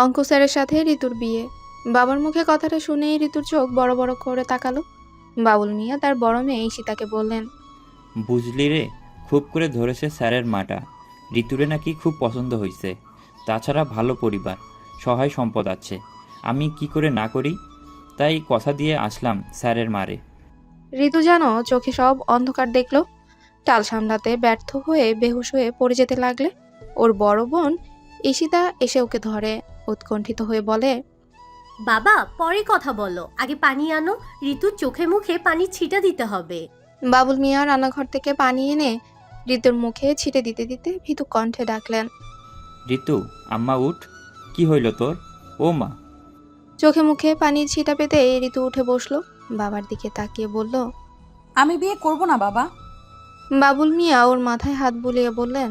অঙ্ক স্যারের সাথে ঋতুর বিয়ে। বাবার মুখে কথাটা শুনেই ঋতুর চোখ বড় বড় করে তাকালো। বাবুল মিয়া তার বড় মেয়ে ঈশিতাকে বললেন, বুঝলি রে, খুব করে ধরেছে স্যারের মাটা। ঋতুরে নাকি খুব পছন্দ হয়েছে। তাছাড়া ভালো পরিবার, সহায় সম্পদ আছে। আমি কি করে না করি? তাই কথা দিয়ে আসলাম স্যারের মারে। ঋতু যেন চোখে সব অন্ধকার দেখলো। টাল সামলাতে ব্যর্থ হয়ে বেহুশ হয়ে পড়ে যেতে লাগলে। ওর বড় বোন ঈশিতা এসে ওকে ধরে, উৎকণ্ঠিত হয়ে বলে, বাবা পরে কথা বলো, আগে পানি আনো। ঋতুর চোখে মুখে পানি ছিটা দিতে হবে। বাবুল মিয়া রান্নাঘর থেকে পানি এনে ঋতুর মুখে ছিটে দিতে দিতে ভীতু কণ্ঠে ডাকলেন, ঋতু, আম্মা উঠ। কি হইল তোর? ও মা! চোখে মুখে পানির ছিটা পেতে ঋতু উঠে বসলো। বাবার দিকে তাকিয়ে বলল, আমি বিয়ে করব না বাবা। বাবুল মিয়া ওর মাথায় হাত বুলিয়ে বললেন,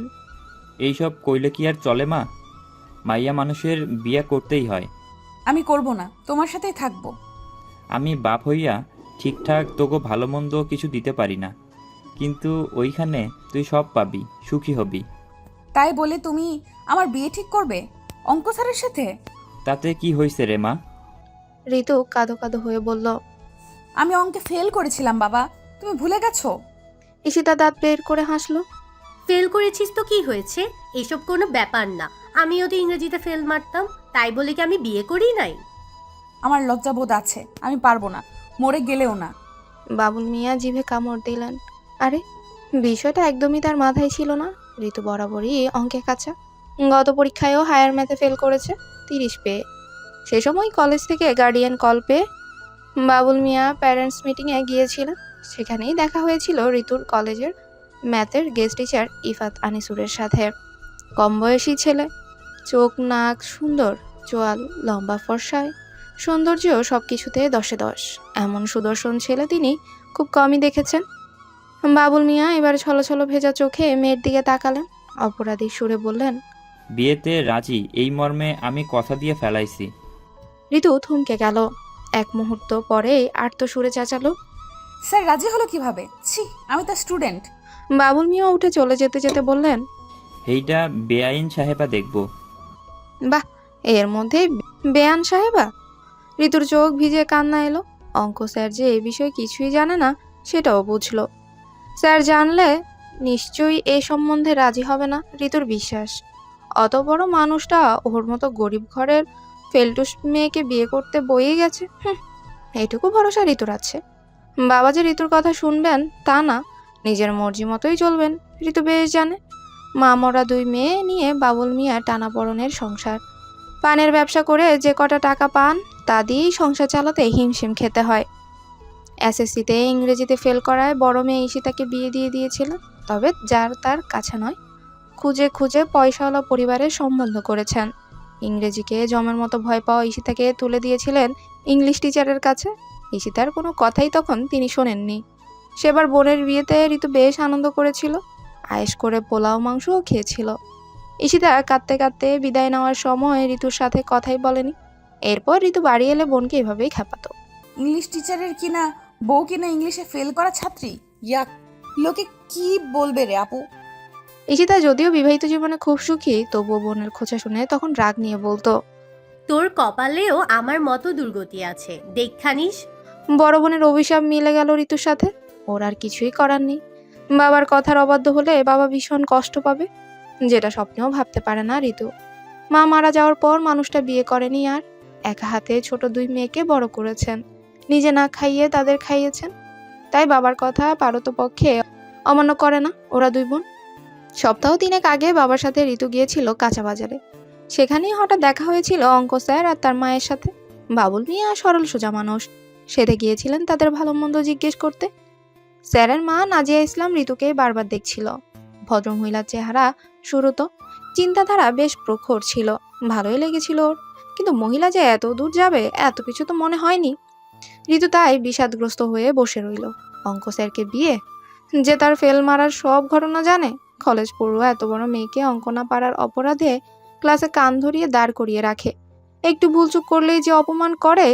এইসব কইলে কি আর চলে মা? মাইয়া মানুষের বিয়া করতেই হয়। আমি করব না, তোমার সাথেই থাকবো। আমি বাপ হইয়া ঠিকঠাক তোকে ভালো মন্দ কিছু দিতে পারি না, কিন্তু ওইখানে তুই সব পাবি, সুখী হবি। তাই বলে তুমি আমার বিয়ে ঠিক করবে অঙ্ক স্যারের সাথে? তাতে কি হইছে রে মা? ঋতু কাঁদো কাঁদো হয়ে বলল। আমি অঙ্কে ফেল করেছিলাম বাবা, তুমি ভুলে গেছো? ঈশিতা দাঁত বের করে হাসলো। ফেল করেছিস তো কি হয়েছে? এসব কোনো ব্যাপার না। আমিও তো ইংরেজিতে ফেল মারতাম, তাই বলে কি আমি বিয়ে করি নাই? আমার লজ্জাবোধ আছে, আমি পারবো না, মরে গেলেও না। বাবুল মিয়া জিভে কামড় দিলেন। আরে, বিষয়টা একদমই তার মাথায় ছিল না। ঋতু বরাবরই অঙ্কে কাঁচা। গত পরীক্ষায়ও হায়ার ম্যাথে ফেল করেছে, 30 পেয়ে। সে সময় কলেজ থেকে গার্ডিয়ান কল পেয়ে বাবুল মিয়া প্যারেন্টস মিটিংয়ে গিয়েছিলেন। সেখানেই দেখা হয়েছিল ঋতুর কলেজের ম্যাথের গেস্ট টিচার ইফাত আনিসুরের সাথে। কম বয়সী ছেলে, চোখ নাক সুন্দর, চোয়াল লম্বা ফর্সায়, সৌন্দর্য সব কিছুতে 10-এ 10। এমন সুদর্শন ছেলে তিনি খুব কমই দেখেছেন। বাবুল মিয়া এবার ছলছল ভেজা চোখে মেয়ের দিকে তাকালেন, অপরাধী সুরে বললেন, বিয়েতে রাজি এই মর্মে আমি কথা দিয়ে ফেলাইছি। ঋতু থমকে গেল। এক মুহূর্ত পরেই আর্ত সুরে চেঁচালো, স্যার রাজি হলো কিভাবে? ছি, আমি তো স্টুডেন্ট। বাবুল মিয়া উঠে চলে যেতে যেতে বললেন, এইটা বেআইন সাহেবা দেখব। বাহ, এর মধ্যে বেয়ান সাহেবা! ঋতুর চোখ ভিজে কান্না এলো। অঙ্ক স্যার যে এ বিষয়ে কিছুই জানে না সেটাও বুঝলো। স্যার জানলে নিশ্চয়ই এ সম্বন্ধে রাজি হবে না, ঋতুর বিশ্বাস। অত বড় মানুষটা ওর মতো গরিব ঘরের ফেলটুস মেয়েকে বিয়ে করতে বইয়ে গেছে। এইটুকু ভরসা ঋতুর আছে। বাবা যে ঋতুর কথা শুনবেন তা না, নিজের মর্জি মতোই চলবেন ঋতু বেশ জানে। মা মরা 2 মেয়ে নিয়ে বাবুল মিয়া টানাপড়নের সংসার। পানের ব্যবসা করে যে কটা টাকা পান তা দিয়েই সংসার চালাতে হিমশিম খেতে হয়। এসএসসিতে ইংরেজিতে ফেল করায় বড় মেয়ে ঈশিতাকে বিয়ে দিয়ে দিয়েছিলেন। তবে যার তার কাছে নয়, খুঁজে খুঁজে পয়সাওয়ালা পরিবারের সম্বন্ধ করেছেন। ইংরেজিকে জমের মতো ভয় পাওয়া ঈশিতাকে তুলে দিয়েছিলেন ইংলিশ টিচারের কাছে। ঈশিতার কোনো কথাই তখন তিনি শোনেননি। সেবার বোনের বিয়েতে ঋতু বেশ আনন্দ করেছিল, আয়েশ করে পোলাও মাংসও খেয়েছিল। ঈশিতা কাঁদতে কাঁদতে বিদায় নেওয়ার সময় ঋতুর সাথে কথাই বলেনি। এরপর ঋতু বাড়ি এলে বোনকে এভাবেই খেপাতো। ইংলিশ টিচারের কিনা বউ কিনা ইংলিশে ফেল করা ছাত্রী, ইয়াক! লোকে কি বলবে রে আপু? ঈশিতা যদিও বিবাহিত জীবনে খুব সুখী, তবুও বোনের খোঁচা শুনে তখন রাগ নিয়ে বলতো, তোর কপালেও আমার মতো দুর্গতি আছে, দেখখানিস। বড় বোনের অভিশাপ মিলে গেল ঋতুর সাথে। ওর আর কিছুই করার নেই। বাবার কথার অবাধ্য হলে বাবা ভীষণ কষ্ট পাবে, যেটা স্বপ্নেও ভাবতে পারে না ঋতু। মা মারা যাওয়ার পর মানুষটা বিয়ে করেনি আর। একা হাতে ছোট 2 মেয়েকে বড় করেছেন, নিজে না খাইয়ে তাদের খাইয়েছেন। তাই বাবার কথা পারতপক্ষে অমান্য করে না ওরা 2 বোন। সপ্তাহ 3 আগে বাবার সাথে ঋতু গিয়েছিল কাঁচা বাজারে। সেখানেই হঠাৎ দেখা হয়েছিল অঙ্ক স্যার আর তার মায়ের সাথে। বাবুল মিয়া সরল সোজা মানুষ, সেদে গিয়েছিলেন তাদের ভালো মন্দ জিজ্ঞেস করতে। স্যারের মা নাজিয়া ইসলাম ঋতুকে বারবার দেখছিল। ভদ্রমহিলার চেহারা শুরুত, চিন্তাধারা বেশ প্রখর ছিল, ভালোই লেগেছিল ওর। কিন্তু মহিলা যে এত দূর যাবে এত কিছু তো মনে হয়নি। ঋতু তাই বিষাদগ্রস্ত হয়ে বসে রইল। অঙ্ক স্যারকে বিয়ে, যে তার ফেল মারার সব ঘটনা জানে। কলেজ পড়ুয়া এত বড় মেয়েকে অঙ্ক না পারার অপরাধে ক্লাসে কান ধরিয়ে দাঁড় করিয়ে রাখে। একটু ভুলচুক করলেই যে অপমান করে।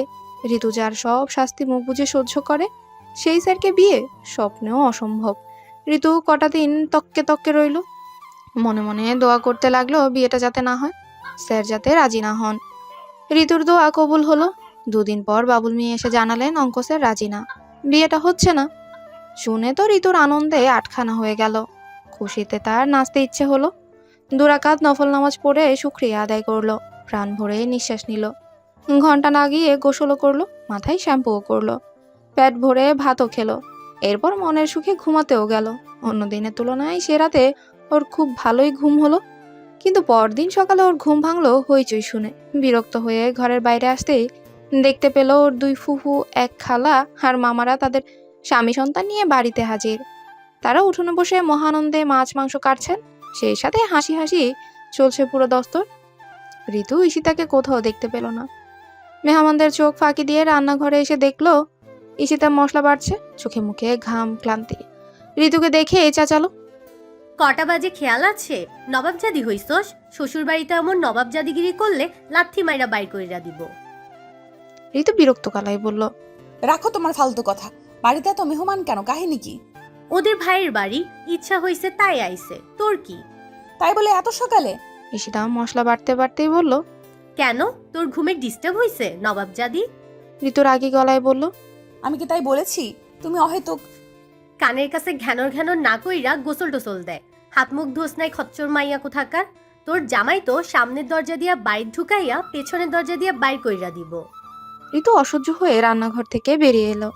ঋতু যার সব শাস্তি মুখ বুজে সহ্য করে, সেই স্যারকে বিয়ে স্বপ্নেও অসম্ভব। ঋতু কটা দিন তককে তককে রইল, মনে মনে দোয়া করতে লাগলো বিয়েটা যাতে না হয়, স্যার যাতে রাজি না হন। ঋতুর দোয়া কবুল হলো। 2 দিন পর বাবুল মিয়া এসে জানালেন অঙ্ক স্যার রাজি না, বিয়েটা হচ্ছে না। শুনে তো ঋতুর আনন্দে আটখানা হয়ে গেল। খুশিতে তার নাচতে ইচ্ছে হলো। 2 রাকাত নফল নামাজ পড়ে শুকরিয়া আদায় করলো, প্রাণ ভরে নিঃশ্বাস নিল। ঘন্টা না গিয়ে গোসলও করলো, মাথায় শ্যাম্পুও করলো, পেট ভরে ভাতও খেলো। এরপর মনের সুখে ঘুমাতেও গেল। অন্য দিনের তুলনায় সে রাতে ওর খুব ভালোই ঘুম হলো। কিন্তু পরদিন সকালে ওর ঘুম ভাঙলো হইচই শুনে। বিরক্ত হয়ে ঘরের বাইরে আসতেই দেখতে পেল ওর 2 ফুফু, 1 খালা আর মামারা তাদের স্বামী সন্তান নিয়ে বাড়িতে হাজির। তারা উঠোনে বসে মহানন্দে মাছ মাংস কাটছেন, সেই সাথে হাসি হাসি চলছে পুরো দস্তর। ঋতু ঈশিতাকে কোথাও দেখতে পেল না। মেহমানদের চোখ ফাঁকি দিয়ে রান্নাঘরে এসে দেখলো ঈশিতা মশলা বাড়ছে, চোখে মুখে ঘাম, ক্লান্তি। ঋতুকে দেখে চেঁচালো, কটা বাজে খেয়াল আছে? নবাবজাদি হইছস? শ্বশুর বাড়িতে এমন নবাবজাদিগিরি করলে লাথি মাইরা বাইর কইরা দিব। ঋতু বিরক্ত গলায় বলল, রাখো তোমার ফালতু কথা। বাড়িতে এত মেহমান কেন, কাহিনী কি? ওদের ভাইয়ের বাড়ি, ইচ্ছা হইছে তাই আইছে, তোর কি? তাই বলে এত সকালে? ঈশিতা মশলা বাড়তে বাড়তেই বলল। কেন, তোর ঘুমের ডিস্টার্ব হইছে নবাবজাদি? ঋতু রাগী গলায় বলল, আমি কি তাই বলেছি? তুমি অহেতুক। কানের কাছে ঘ্যানর ঘ্যানর না কইরা গোসল টোসল দেয়। হাত মুখ ধোস নাই খচ্চর মাইয়া কোথাকার। তোর জামাই তো সামনের দরজা দিয়া বাইর ঢুকাইয়া পেছনের দরজা দিয়া বাইর কইরা দিব। ঋতু অসহ্য হয়ে রান্নাঘর থেকে বেরিয়ে এলো।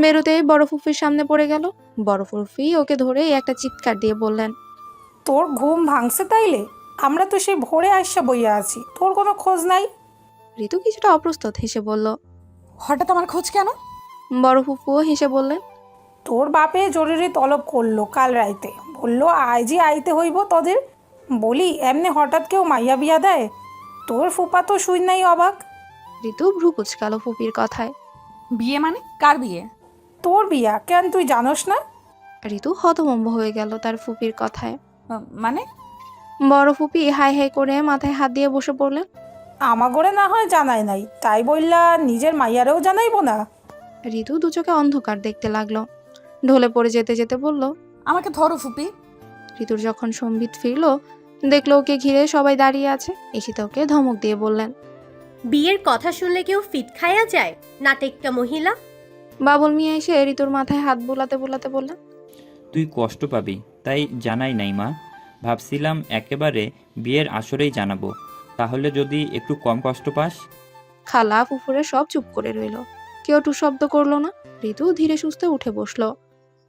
বেরোতেই বড় ফুফির সামনে পড়ে গেল। বড় ফুফি ওকে ধরে একটা চিৎকার দিয়ে বললেন, তোর ঘুম ভাঙছে তাইলে? আমরা তো সেই ভোরে আইসা বইয়া আছি, তোর কোনো খোঁজ নাই। ঋতু কিছুটা অপ্রস্তুত হেসে বলল। হঠাৎ আমার খোঁজ কেন? বড় ফুফুও হেসে বললেন, তোর বাপে জরুরি তলব করলো কাল রাইতে, বললো আইজি আইতে হইব তোদের। বলি এমনি হঠাৎ কেউ মাইয়া বিয়া দেয়? তোর ফুপা তো শুই নাই অবাক। ঋতু ভ্রু কুচকালো ফুপির কথায়। বিয়ে মানে? কার বিয়ে? তোর বিয়া কেন তুই জানোস না? ঋতু হতভম্ব হয়ে গেল তার ফুপির কথায়। মানে? বড় ফুপি হাই হাই করে মাথায় হাত দিয়ে বসে পড়লেন। আমাগরে না হয় জানাই নাই, তাই বললা নিজের মাইয়ারেও জানাইবো না? ঋতু দু চোখে অন্ধকার দেখতে লাগলো। ঢলে পড়ে যেতে যেতে বলল, আমাকে ধরো ফুপি। ঋতুর যখন সম্বিত ফিরল, দেখলো ওকে ঘিরে সবাই দাঁড়িয়ে আছে। ঈশিতা ওকে ধমক দিয়ে বললেন, বিয়ের কথা শুনলে কেউ ফিট খাইয়া যায়? নাটেক্কা মহিলা। বাবুল মিয়া এসে ঋতুর মাথায় হাত বুলাতে বুলাতে বললেন, তুই কষ্ট পাবি তাই জানাই নাই মা। ভাবছিলাম একেবারে বিয়ের আসরেই জানাবো, তাহলে যদি একটু কম কষ্ট পাস। খালা ফুফুরে সব চুপ করে রইল, কেউ টু শব্দ করলো না। ঋতু ধীরে সুস্থে উঠে বসলো।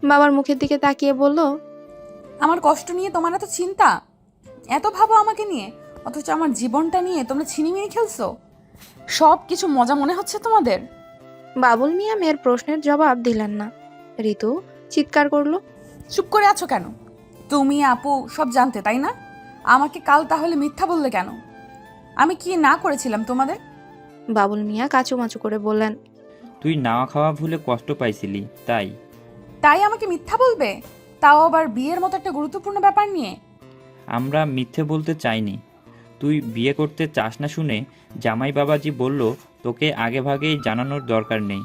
বাবার মুখের দিকে তাকিয়ে বলল, আমার কষ্ট নিয়ে তোমার এত চিন্তা, এত ভাবো আমাকে নিয়ে, অথচ আমার জীবনটা নিয়ে তোমরা ছিনিমিনি খেলছো। সব কিছু মজা মনে হচ্ছে তোমাদের? বাবুল মিয়া মেয়ের প্রশ্নের জবাব দিলেন না। ঋতু চিৎকার করলো, চুপ করে আছো কেন? তুমি আপু সব জানতে তাই না? আমাকে কাল তাহলে মিথ্যা বললে কেন? আমি কি না করেছিলাম তোমাদের? বাবুল মিয়া কাচুমাচু করে বললেন, তুই নাওয়া খাওয়া ভুলে কষ্ট পাইছিলি তাই। তাই আমাকে মিথ্যা বলবে? তাও আবার বিয়ের মতো একটা গুরুত্বপূর্ণ ব্যাপার নিয়ে? আমরা মিথ্যে বলতে চাইনি। তুই বিয়ে করতে চাস না শুনে জামাই বাবাজি বলল তোকে আগে ভাগেই জানানোর দরকার নেই,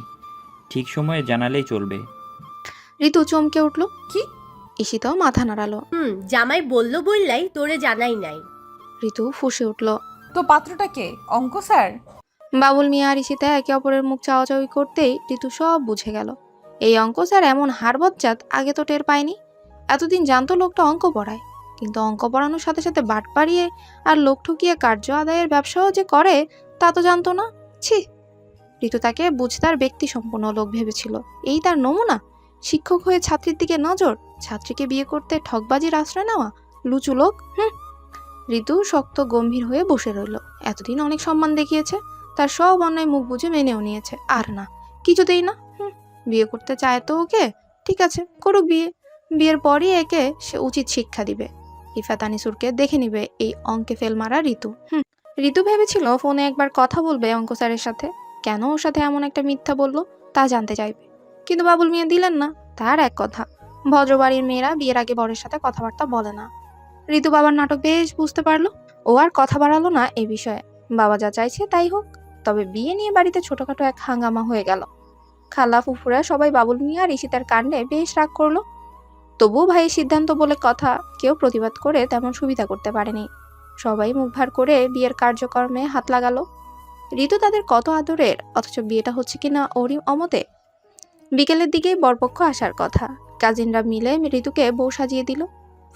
ঠিক সময়ে জানালেই চলবে। ঋতু চমকে উঠল। কি? ঈশিতাও মাথা নাড়ালো। জামাই বলল বললাই তোরে জানাই নাই। ঋতু ফুঁসে উঠল। তো পাত্রটা কে? অঙ্ক স্যার? বাবুল মিয়া আর ঈশিতা একে অপরের মুখ চাওয়াচাওয়ি করতেই ঋতু সব বুঝে গেল। এই অঙ্ক স্যার এমন হাড়বজ্জাত আগে তো টের পায়নি। এতদিন জানতো লোকটা অঙ্ক পড়ায়, কিন্তু অঙ্ক পড়ানোর সাথে সাথে বাট পাড়িয়ে আর লোক ঠকিয়ে কার্য আদায়ের ব্যবসাও যে করে তা তো জানতো না। ছি! ঋতু তাকে বুঝতার ব্যক্তি সম্পন্ন লোক ভেবেছিল। এই তার নমুনা? শিক্ষক হয়ে ছাত্রীর দিকে নজর, ছাত্রীকে বিয়ে করতে ঠকবাজির আশ্রয় নেওয়া, লুচু লোক। ঋতু শক্ত গম্ভীর হয়ে বসে রইল। এতদিন অনেক সম্মান দেখিয়েছে, তার সব অন্যায় মুখ বুঝে মেনেও নিয়েছে। আর না, কিছুতেই না। বিয়ে করতে চায় তো ওকে, ঠিক আছে করুক বিয়ে। বিয়ের পরই একে সে উচিত শিক্ষা দিবে। ইফাত আনিসুরকে দেখে নিবে এই অঙ্কে ফেল মারা ঋতু। ঋতু ভেবেছিল ফোনে একবার কথা বলবে অঙ্ক স্যারের সাথে, কেন ওর সাথে এমন একটা মিথ্যা বললো তা জানতে চাইবে। কিন্তু বাবুল মিয়া দিলেন না। তার এক কথা, ভদ্রবাড়ির মেয়েরা বিয়ের আগে বরের সাথে কথাবার্তা বলে না। ঋতু বাবার নাটক বেশ বুঝতে পারলো। ও আর কথা বাড়ালো না এ বিষয়ে। বাবা যা চাইছে তাই হোক। তবে বিয়ে নিয়ে বাড়িতে ছোটখাটো এক হাঙ্গামা হয়ে গেল। খালা ফুফুরা সবাই বাবুল মিয়া আর ঈশিতার কাণ্ডে বেশ রাগ করলো। তবুও ভাইয়ের সিদ্ধান্ত বলে কথা, কেউ প্রতিবাদ করে তেমন সুবিধা করতে পারেনি। সবাই মুখ ভার করে বিয়ের কার্যক্রমে হাত লাগালো। ঋতু তাদের কত আদরের, অথচ বিয়েটা হচ্ছে কিনা ওরই অমতে। বিকেলের দিকেই বরপক্ষ আসার কথা। কাজিনরা মিলে ঋতুকে বউ সাজিয়ে দিল।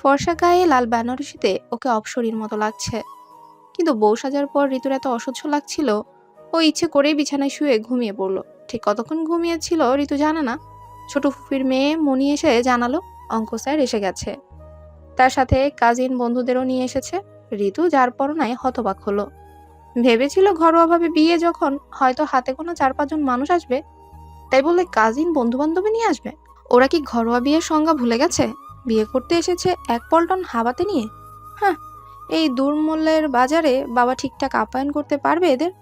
ফর্সা গায়ে লাল বেনারসিতে ওকে অপ্সরীর মতো লাগছে। কিন্তু বউ সাজার পর ঋতুর এত অসহ্য লাগছিল, ও ইচ্ছে করেই বিছানায় শুয়ে ঘুমিয়ে পড়ল। ঠিক কতক্ষণ ঘুমিয়েছিল ঋতু জানে না। ছোট ফুফির মেয়ে মনি এসে জানালো অঙ্ক স্যার এসে গেছে। তার সাথে কাজিন বন্ধুদেরও নিয়ে এসেছে। ঋতু যার পরনায় হতবাক হলো। ভেবেছিল ঘরোয়াভাবে বিয়ে যখন, হয়তো হাতে কোনো 4-5 জন মানুষ আসবে, তাই বলে কাজিন বন্ধু বান্ধবী নিয়ে আসবে। ওরা কি ঘরোয়া বিয়ের সংজ্ঞা ভুলে গেছে? বিয়ে করতে এসেছে এক পল্টন হাবাতে নিয়ে। হ্যাঁ, এই দুর্মূল্যের বাজারে বাবা ঠিকঠাক আপ্যায়ন করতে পারবে এদের?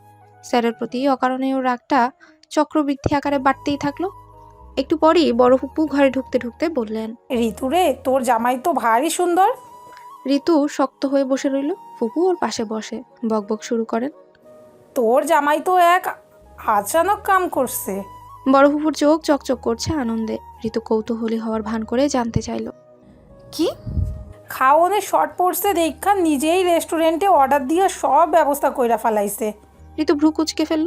স্যারের প্রতি অকারণেও রাগটা চক্রবৃদ্ধি আকারে বাড়তেই থাকলো। একটু পরই বড় ফুপু ঘরে ঢুকতে ঢুকতে বললেন, ঋতু রে, তোর জামাই তো ভারী সুন্দর। ঋতু শক্ত হয়ে বসে রইল। ফুপু ওর পাশে বসে বকবক শুরু করেন। তোর জামাই তো এক আচানক কাম করছে। বড় ফুপুর চোখ চকচক করছে আনন্দে। ঋতু কৌতূহলী হওয়ার ভান করে জানতে চাইল, কি? খাওয়ানে শর্ট পড়ছে দেখা নিজেই রেস্টুরেন্টে অর্ডার দিয়ে সব ব্যবস্থা কইরা ফেলাইছে। ঋতু ভ্রু কুচকে ফেলল।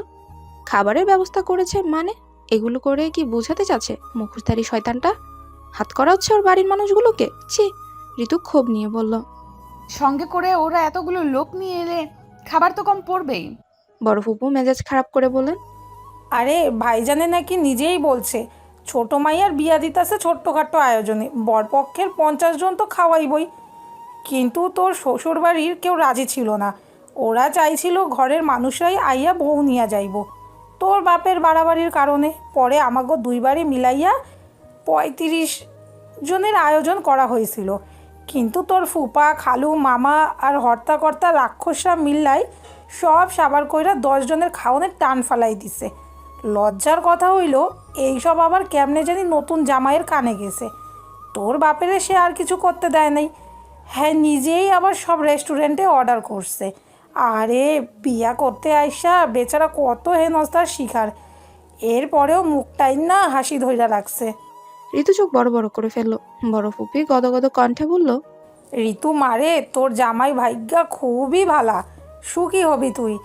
খাবারের ব্যবস্থা করেছে মানে? এগুলো করে কি বোঝাতে চাচ্ছে মুখোশধারী শয়তানটা হাত করা হচ্ছে ওর বাড়ির মানুষগুলোকে? ছি! ঋতু ক্ষোভ নিয়ে বলল। সঙ্গে করে ওরা এতগুলো লোক নিয়ে এলে খাবার তো কম পড়বেই। বড় ফুপু মেজাজ খারাপ করে বললেন, আরে ভাইজানে নাকি নিজেই বলছে ছোট মাইয়ার বিয়া দিতেছে ছোট্টখাট্টো আয়োজনে, বরপক্ষের 50 জন তো খাওয়াইবই। কিন্তু তোর শ্বশুর বাড়ির কেউ রাজি ছিল না। ওরা চাইছিল ঘরের মানুষরাই আইয়া বউ নিয়া যাইব। তোর বাপের বাড়াবাড়ির কারণে পরে আমাগো 2 বাড়ি মিলাইয়া 35 জনের আয়োজন করা হয়েছিল। কিন্তু তোর ফুপা, খালু, মামা আর হর্তাকর্তা রাক্ষসরা মিল্লাই সব সাবার কইরা 10 জনের খাওয়ানোর টান ফালাই দিছে। লজ্জার কথা হইল এইসব আবার কেমনে জানি নতুন জামাইয়ের কানে গেছে। তোর বাপেরে সে আর কিছু করতে দেয় নাই। হ্যাঁ, নিজেই আবার সব রেস্টুরেন্টে অর্ডার করছে। আরে বিয়া করতে আইসা বেচারা কত হেনস্থার শিকার। এরপরেও মুখটাই না হাসি ধইরা রাখছে। ঋতু চোখ বড় বড় করে ফেললো। বড় ফুপি গদগদ কণ্ঠে বলল, ঋতু মারে, তোর জামাই ভাগ্যা খুবই ভালা। সুখী হবি তুই।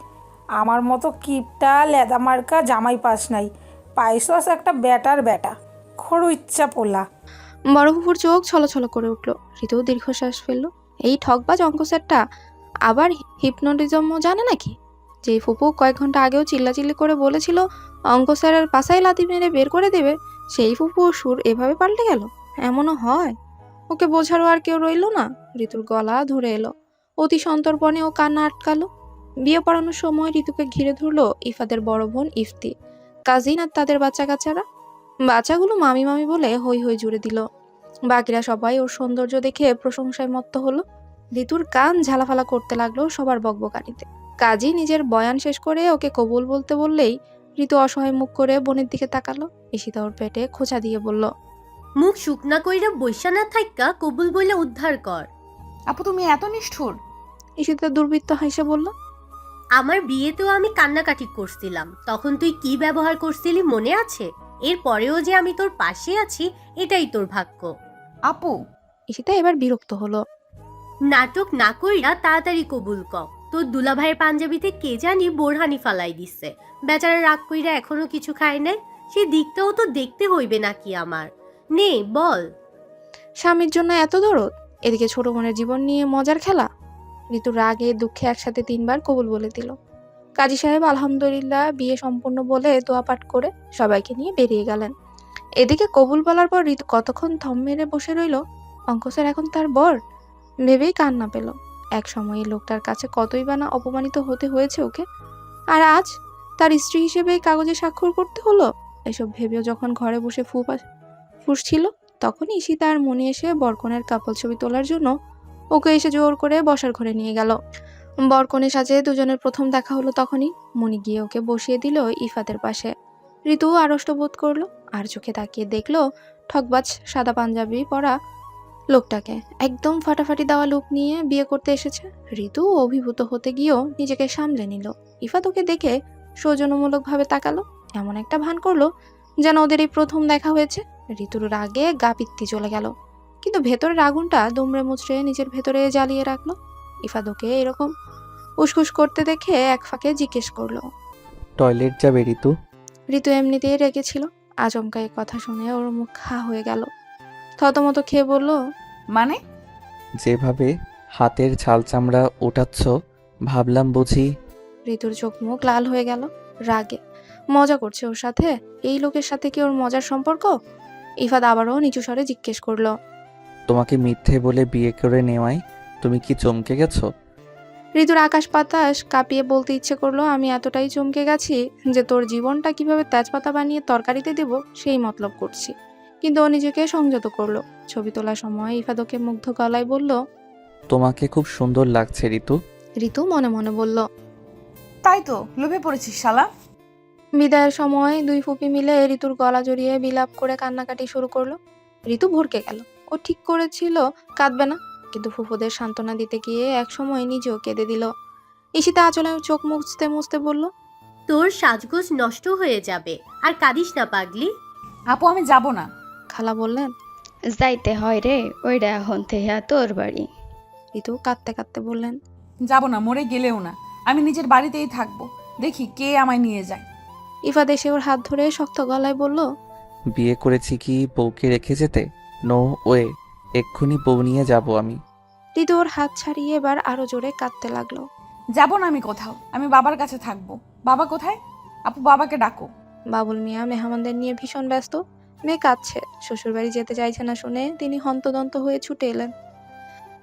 আমার মতো কিপটা লেদা মার্কা জামাই পাস নাই। পাইছস একটা বেটার বেটা, খড়ু ইচ্ছা পোলা। বড় ফুপুর চোখ ছলছল করে উঠল। ঋতু দীর্ঘশ্বাস ফেলল। এই ঠকবাজ অঙ্ক স্যারটা আবার হিপনোটিজমও জানে নাকি? যে ফুপু কয়েক ঘন্টা আগেও চিল্লাচিল্লি করে বলেছিল অঙ্ক স্যারের পাশায় লাথি মেরে বের করে দেবে, সেই ফুপু সুর এভাবে পাল্টে গেল? এমনও হয়? ওকে বোঝারও আর কেউ রইল না। ঋতুর গলা ধরে এলো। অতি সন্তর্পণে ও কান্না আটকালো। বিয়ে পড়ানোর সময় ঋতুকে ঘিরে ধরলো ইফাদের বড় বোন ইফতি, কাজিন আর তাদের বাচ্চা কাচ্চারা। বাচ্চাগুলো মামি মামি বলে হই হই জুড়ে দিল। বাকিরা সবাই ওর সৌন্দর্য দেখে প্রশংসায় মত্ত হলো। ঋতুর কান ঝালাফালা করতে লাগলো সবার বকবকানিতে। কাজী নিজের বয়ান শেষ করে ওকে কবুল বলতে বললেই ঋতু অসহায় মুখ করে বোনের দিকে তাকালো। ঈশিতা ওর পেটে খোঁচা দিয়ে বলল, মুখ শুকনা কইরা বৈশা না থাইক্কা কবুল বলে উদ্ধার কর। আপু তুমি এত নিষ্ঠুর। ঈশিতা দুর্বৃত্ত হাসে বলল, আমার বিয়েতেও আমি কান্নাকাটি করছিলাম, তখন তুই কি ব্যবহার করছিলি মনে আছে? এরপরেও যে আমি তোর পাশে আছি, এটাই তোর ভাগ্য। আপু ঈশিতা এবার বিরক্ত হলো। নাটক না কইরা তাড়াতাড়ি কবুল ক। তোর দুলাভাইয়ের পাঞ্জাবিতে কে জানি বোরহানি ফালাই দিচ্ছে। বেচারা রাগ কইরা এখনো কিছু খায় নাই। সে দিকটাও তো দেখতে হইবে নাকি আমার? নে বল। স্বামীর জন্য এত দরদ, এদিকে ছোট বোনের জীবন নিয়ে মজার খেলা। ঋতু রাগে দুঃখে একসাথে 3 বার কবুল বলে দিল। কাজী সাহেব আলহামদুলিল্লাহ বিয়ে সম্পূর্ণ বলে দোয়া পাঠ করে সবাইকে নিয়ে বেরিয়ে গেলেন। এদিকে কবুল বলার পর ঋতু কতক্ষণ থম মেরে বসে রইল। অঙ্ক স্যার এখন তার বর ভেবেই কান্না পেল। এক সময় লোকটার কাছে কতই বা না অপমানিত হতে হয়েছে ওকে, আর আজ তার স্ত্রী হিসেবে কাগজে স্বাক্ষর করতে হলো। এসব ভেবেও যখন ঘরে বসে ফুসছিল, তখনই ঈশিতা আর মনি এসে বরকনের কাপল ছবি তোলার জন্য ওকে এসে জোর করে বসার ঘরে নিয়ে গেল। বরকনের সাজে দুজনের প্রথম দেখা হলো তখনই। মনি গিয়ে ওকে বসিয়ে দিল ইফাতের পাশে। ঋতু আড়ষ্ট বোধ করলো, আর চোখে তাকিয়ে দেখলো ঠকবাজ সাদা পাঞ্জাবি পরা লোকটাকে। একদম ফাটাফাটি দেওয়া লুক নিয়ে বিয়ে করতে এসেছে। ঋতু অভিভূত হতে গিয়েও নিজেকে সামলে নিল। ইফাত ওকে দেখে সৌজন্যমূলকভাবে তাকালো, এমন একটা ভান করলো যেন ওদের এই প্রথম দেখা হয়েছে। ঋতুর রাগে গা পিত্তি চলে গেল, কিন্তু ভেতরের আগুনটা দুমড়ে মুচড়ে নিজের ভেতরে জ্বালিয়ে রাখলো। ইফাত ওকে এরকম উসখুস করতে দেখে এক ফাঁকে জিজ্ঞেস করলো, টয়লেট যাবে ঋতু? ঋতু এমনিতেই রেগেছিল। আচমকা এই কথা শুনে ওর মুখ খা হয়ে গেল। থতমত খেয়ে বলল, মানে? যেভাবে হাতের ছাল চামড়া ওঠাচ্ছ, ভাবলাম বুঝি। ঋতুর চোখ মুখ লাল হয়ে গেল রাগে। মজা করছে ওর সাথে? এই লোকের সাথে কি ওর মজার সম্পর্ক? ইফাত আবারও নিচু স্বরে জিজ্ঞেস করলো। তোমাকে মিথ্যে বলে বিয়ে করে নেওয়ায় তুমি কি চমকে গেছো? ঋতুর আকাশ বাতাস কাঁপিয়ে বলতে ইচ্ছে করলো, আমি এতটাই চমকে গেছি যে তোর জীবনটা কিভাবে তেজপাতা বানিয়ে তরকারিতে দেব সেই মতলব করছি। কিন্তু ও নিজেকে সংযত করলো। ছবি তোলার সময় ইফাত ওকে মুগ্ধ গলায় বলল। তোমাকে খুব সুন্দর লাগছে ঋতু। ঋতু মনে মনে বলল। তাই তো, লোভে পড়েছিস শালা। বিদায়ের সময় দুই ফুপি মিলে ঋতুর গলা জড়িয়ে বিলাপ করে কান্নাকাটি শুরু করলো। ঋতু ভরকে গেল। ও ঠিক করেছিল কাঁদবে না, কিন্তু ফুফুদের সান্ত্বনা দিতে গিয়ে একসময় নিজেও কেঁদে দিল। ঈশিতা আঁচলে চোখ মুছতে মুছতে বলল। তোর সাজগোজ নষ্ট হয়ে যাবে, আর কাঁদিস না পাগলি। আপু আমি যাব না। খালা বললেন। যাইতে হয় রে, ওইটা এখন থেকে তোর বাড়ি। ঋতু কাঁদতে কাঁদতে বললেন। যাব না, মরে গেলেও না। আমি নিজের বাড়িতেই থাকবো, দেখি কে আমায় নিয়ে যায়। ইফাত এসে ওর হাত ধরে শক্ত গলায় বলল। বিয়ে করেছি কি বউকে রেখে যেতে? নো ওয়ে, এক্ষুনি বউ নিয়ে যাব আমি। ঋতু ওর হাত ছাড়িয়ে এবার আরো জোরে কাঁদতে লাগলো। যাব না আমি কোথাও, আমি বাবার কাছে থাকবো। বাবা কোথায়? আপু বাবাকে ডাকো। বাবুল মিয়া মেহমানদের নিয়ে ভীষণ ব্যস্ত। মেয়ে কাঁদছে, শ্বশুরবাড়ি যেতে চাইছে না শুনে তিনি হন্তদন্ত হয়ে ছুটে এলেন।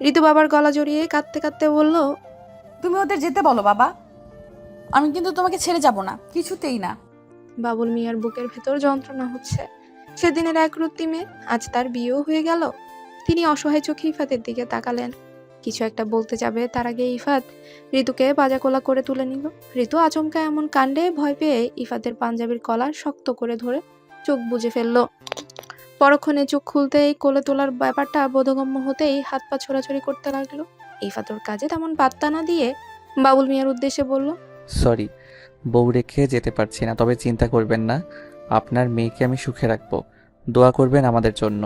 ঋতু বাবার গলা জড়িয়ে কাঁদতে কাঁদতে বলল। তুমি ওদের যেতে বলো বাবা, আমি কিন্তু তোমাকে ছেড়ে যাব না, কিছুতেই না। বাবুল মিয়ার বুকের ভেতর যন্ত্রণা হচ্ছে। সেদিনের একরত্তি মেয়ে, আজ তার বিয়েও হয়ে গেল। তিনি অসহায় চোখে ইফাতের দিকে তাকালেন। কিছু একটা বলতে যাবে তার আগে ইফাত ঋতুকে পাজাকোলা করে তুলে নিল। ঋতু আচমকা এমন কাণ্ডে ভয় পেয়ে ইফাতের পাঞ্জাবির কলার শক্ত করে ধরে চোখ বুজে ফেলল। পরক্ষণে চোখ খুলতেই কোলে তোলার ব্যাপারটা বোধগম্য হতেই হাত পা ছোড়াছড়ি করতে লাগলো। ইফাতর কাজে তেমন পাত্তা না দিয়ে বাবুল মিয়ার উদ্দেশ্যে বলল। সরি, বউ রেখে যেতে পারছি না, তবে চিন্তা করবেন না, আপনার মেয়েকে আমি সুখে রাখবো। দোয়া করবেন আমাদের জন্য।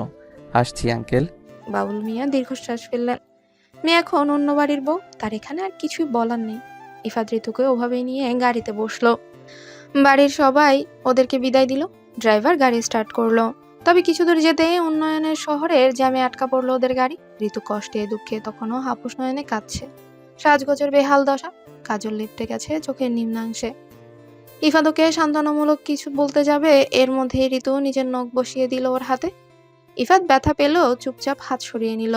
আসছি আঙ্কেল। বাবুল মিয়া দীর্ঘশ্বাস ফেললেন। মেয়ে এখন অন্য বাড়ির বউ, তার এখানে আর কিছুই বলার নেই। ইফাত ঋতুকে ওভাবেই নিয়ে গাড়িতে বসলো। বাড়ির সবাই ওদেরকে বিদায় দিল। ড্রাইভার গাড়ি স্টার্ট করলো। তবে কিছু দূর যেতে উন্নয়নের শহরের জ্যামে আটকা পড়লো ওদের গাড়ি। ঋতু কষ্টে দুঃখে তখনও হাপুস নয়নে কাঁদছে। সাজগোজের বেহাল দশা, কাজল লিপটে গেছে চোখের নিম্নাংশে। ইফাত ওকে সান্ত্বনামূলক কিছু বলতে যাবে, এর মধ্যেই ঋতু নিজের নখ বসিয়ে দিল ওর হাতে। ইফাত ব্যথা পেল, চুপচাপ হাত সরিয়ে নিল।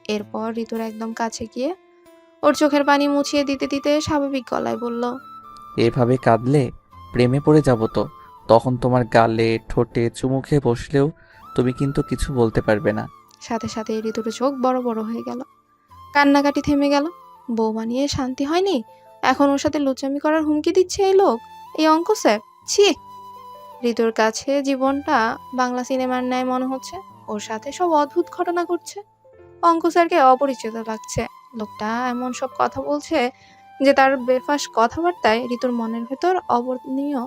এরপর ঋতুর একদম কাছে গিয়ে ওর চোখের পানি মুছিয়ে দিতে দিতে স্বাভাবিক গলায় বলল। এভাবে কাঁদলে প্রেমে পড়ে যাব তো। তখন তোমার গালে ঠোঁটে চুমু খেয়ে বসলেও তুমি কিন্তু কিছু বলতে পারবে না। সাথে সাথে ঋতুর চোখ বড় বড় হয়ে গেল। কান্নাকাটি থেমে গেল। বউ বানিয়ে শান্তি হয়নি, এখন ওর সাথে লুচামি করার হুমকি দিচ্ছে এই লোক, এই অঙ্ক স্যার। ছি! ঋতুর কাছে জীবনটা বাংলা সিনেমার ন্যায় মনে হচ্ছে। ওর সাথে সব অদ্ভুত ঘটনা ঘটছে। অঙ্ক স্যারকে অপরিচিত লাগছে। লোকটা এমন সব কথা বলছে যে তার বেফাস কথাবার্তায় ঋতুর মনের ভেতর অবর্ণনীয়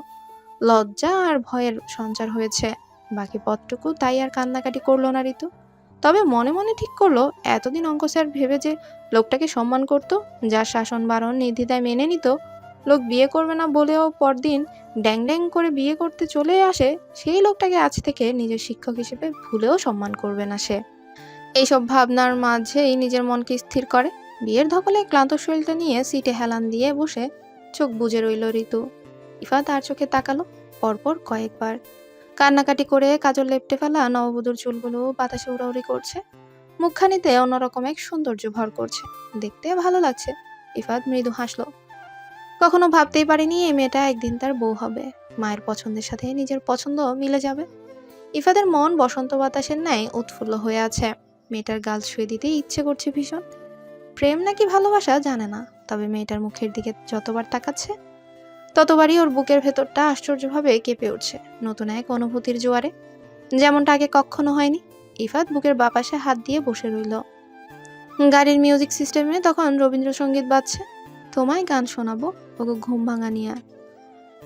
লজ্জা আর ভয়ের সঞ্চার হয়েছে। বাকি পথটুকু তাই আর কান্নাকাটি করলো না ঋতু। তবে মনে মনে ঠিক করলো, এতদিন অঙ্ক স্যার ভেবে যে লোকটাকে সম্মান করত, যার শাসন বারণ নির্দ্বিধায় মেনে নিত, লোক বিয়ে করবে না বলেও পরদিন ড্যাং ড্যাং করে বিয়ে করতে চলে আসে, সেই লোকটাকে আজ থেকে নিজের শিক্ষক হিসেবে ভুলেও সম্মান করবে না সে। এইসব ভাবনার মাঝেই নিজের মনকে স্থির করে। বিয়ের ধকলে ক্লান্ত শরীরটা নিয়ে সিটে হেলান দিয়ে বসে চোখ বুজে রইল ঋতু। ইফা তার চোখে তাকালো পরপর কয়েকবার। কান্নাকাটি করে কাজল লেপটে ফেলা নববধূর চুলগুলো বাতাসে উড়াউড়ি করছে। মুখখানিতে অন্যরকম এক সৌন্দর্য ভর করছে। দেখতে ভালো লাগছে। ইফাত মৃদু হাসলো। কখনো ভাবতেই পারিনি এই মেয়েটা একদিন তার বউ হবে। মায়ের পছন্দের সাথে নিজের পছন্দ মিলে যাবে। ইফাদের মন বসন্ত বাতাসের ন্যায় উৎফুল্ল হয়ে আছে। মেয়েটার গাল ছুঁয়ে দিতে ইচ্ছে করছে ভীষণ। প্রেম নাকি ভালোবাসা জানে না, তবে মেয়েটার মুখের দিকে যতবার তাকাচ্ছে ততবারই ওর বুকের ভেতরটা আশ্চর্যভাবে কেঁপে উঠছে নতুন এক অনুভূতির জোয়ারে, যেমনটা আগে কখনো হয়নি। ইফাত বুকের বাপাশে হাত দিয়ে বসে রইল। গাড়ির মিউজিক সিস্টেমে তখন রবীন্দ্রসঙ্গীত বাজছে। তোমায় গান শোনাবো, ওকে ঘুম ভাঙা নিয়ে।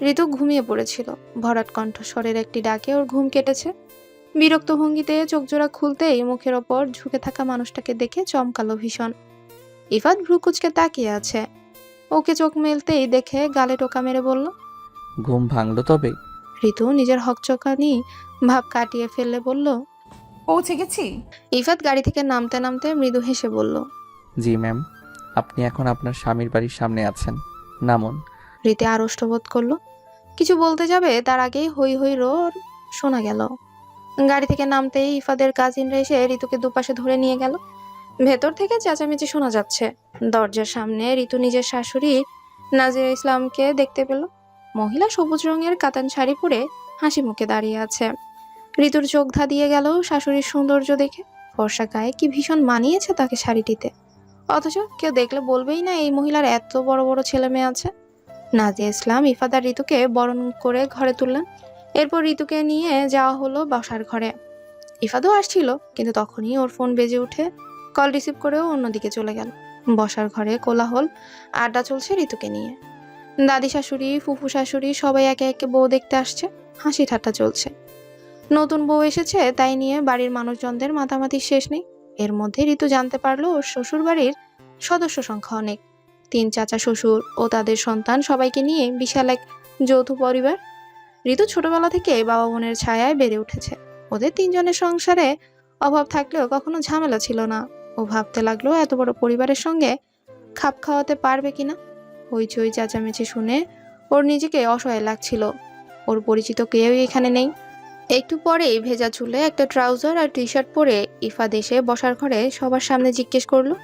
ঋতু ঘুমিয়ে পড়েছিল। ভরাট কণ্ঠস্বরের একটি ডাকে ওর ঘুম কেটেছে। বিরক্ত ভঙ্গিতে চোখজোড়া খুলতেই মুখের ওপর ঝুঁকে থাকা মানুষটাকে দেখে চমকালো ভীষণ। ইফাত ভ্রু কুচকে তাকিয়ে আছে। ওকে চোখ মেলতেই দেখে গালে টোকা মেরে বলল, ঘুম ভাঙলো তবে? ঋতু নিজের হকচকানি ভাব কাটিয়ে ফেললে বলল। পৌঁছে গেছি। ইফাত গাড়ি থেকে নামতে নামতে মৃদু হেসে বলল। জি ম্যাম। আপনি এখন আপনার স্বামীর বাড়ির সামনে আছেন, নামুন। রীতি আড়ষ্ট বোধ করলো। কিছু বলতে যাবে তার আগেই হই হই রোর শোনা গেল। গাড়ি থেকে নামতেই ইফাদের কাজিনরা এসে ঋতুকে দুপাশে ধরে নিয়ে গেল। ভেতর থেকে চেঁচামেচি শোনা যাচ্ছে। দরজার সামনে ঋতু নিজের শাশুড়ি নাজিরা ইসলামকে দেখতে পেল। মহিলা সবুজ রঙের কাতান শাড়ি পরে হাসি মুখে দাঁড়িয়ে আছে। ঋতুর চোখ ধাঁধিয়ে গেল শাশুড়ির সৌন্দর্য দেখে। ফর্সা গায়ে কি ভীষণ মানিয়েছে তাকে শাড়িটিতে। অথচ কেউ দেখলে বলবেই না এই মহিলার এত বড় বড় ছেলে মেয়ে আছে। নাজিয়া ইসলাম ইফাত আর ঋতুকে বরণ করে ঘরে তুললেন। এরপর ঋতুকে নিয়ে যাওয়া হলো বসার ঘরে। ইফাতও আসছিল, কিন্তু তখনই ওর ফোন বেজে উঠে কল রিসিভ করেও অন্যদিকে চলে গেল। বসার ঘরে কোলাহল, আড্ডা চলছে ঋতুকে নিয়ে। দাদি শাশুড়ি, ফুফু শাশুড়ি সবাই একে একে বউ দেখতে আসছে, হাসি ঠাট্টা চলছে। নতুন বউ এসেছে তাই নিয়ে বাড়ির মানুষজনদের মাতামাতির শেষ নেই। এর মধ্যে ঋতু জানতে পারলো ওর শ্বশুর বাড়ির সদস্য সংখ্যা অনেক। 3 চাচা শ্বশুর ও তাদের সন্তান সবাইকে নিয়ে বিশাল এক যৌথ পরিবার। ঋতু ছোটবেলা থেকে বাবা বোনের ছায়ায় বেড়ে উঠেছে। ওদের 3 জনের সংসারে অভাব থাকলেও কখনো ঝামেলা ছিল না। ও ভাবতে লাগলো এত বড় পরিবারের সঙ্গে খাপ খাওয়াতে পারবে কিনা। হইচই চেঁচামেচি শুনে ওর নিজেকে অসহায় লাগছিল। ওর পরিচিত কেউই এখানে নেই। একটু পরেই ভেজা চুলে একটা ট্রাউজার আর টি শার্ট পরে ইফাত এসে বসার ঘরে সবার সামনে জিজ্ঞেস করলো।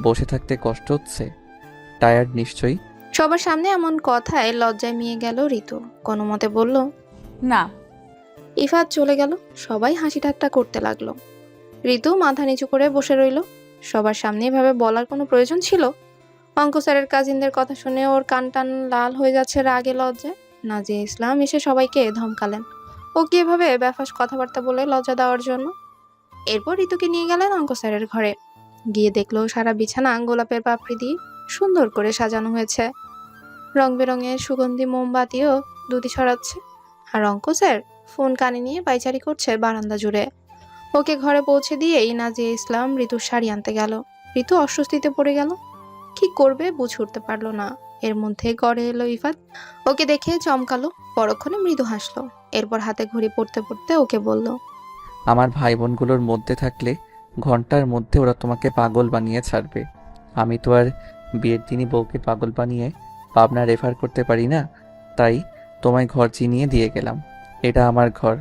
বসে থাকতে কষ্ট হচ্ছে? টায়ার্ড নিশ্চয়ই। সবার সামনে এমন কথায় লজ্জায় মিয়ে গেল ঋতু। কোনো মতে বলল, না। ইফাত চলে গেল। সবাই হাসি ঠাট্টা করতে লাগলো। ঋতু মাথা নিচু করে বসে রইল। সবার সামনে এভাবে বলার কোনো প্রয়োজন ছিল? অঙ্ক স্যারের কাজিনদের কথা শুনে ওর কান টান লাল হয়ে যাচ্ছে রাগে লজ্জায়। নাজিয়া ইসলাম এসে সবাইকে ধমকালেন ওকে এভাবে বেফাস কথাবার্তা বলে লজ্জা দেওয়ার জন্য। এরপর ঋতুকে নিয়ে গেলেন অঙ্ক স্যারের ঘরে। গিয়ে দেখলো সারা বিছানা গোলাপের পাপড়ি দিয়ে সুন্দর করে সাজানো হয়েছে। রং বেরঙের সুগন্ধি মোমবাতিও দুটি ছড়াচ্ছে। আর অঙ্ক স্যার ফোন কানে নিয়ে পায়চারি করছে বারান্দা জুড়ে। ওকে ঘরে পৌঁছে দিয়েই নাজিয়া ইসলাম ঋতুর শাড়ি আনতে গেল। ঋতু অস্বস্তিতে পড়ে গেল। কি করবে বুঝে উঠতে পারলো না। এর মধ্যে গড়ে এলো ইফাত। ওকে দেখে চমকালো, পরক্ষণে মৃদু হাসলো। এরপর হাতে ঘড়ি পড়তে পড়তে ওকে বলল, আমার ভাই বোনগুলোর মধ্যে থাকলে ঘন্টার মধ্যে ওরা তোমাকে পাগল বানিয়ে ছাড়বে। আমি তো আর বিয়ের দিনই বউকে পাগল বানিয়ে পাবনা রেফার করতে পারি না। তাই তোমায় ঘর চিনিয়ে দিয়ে গেলাম। এটা আমার ঘর,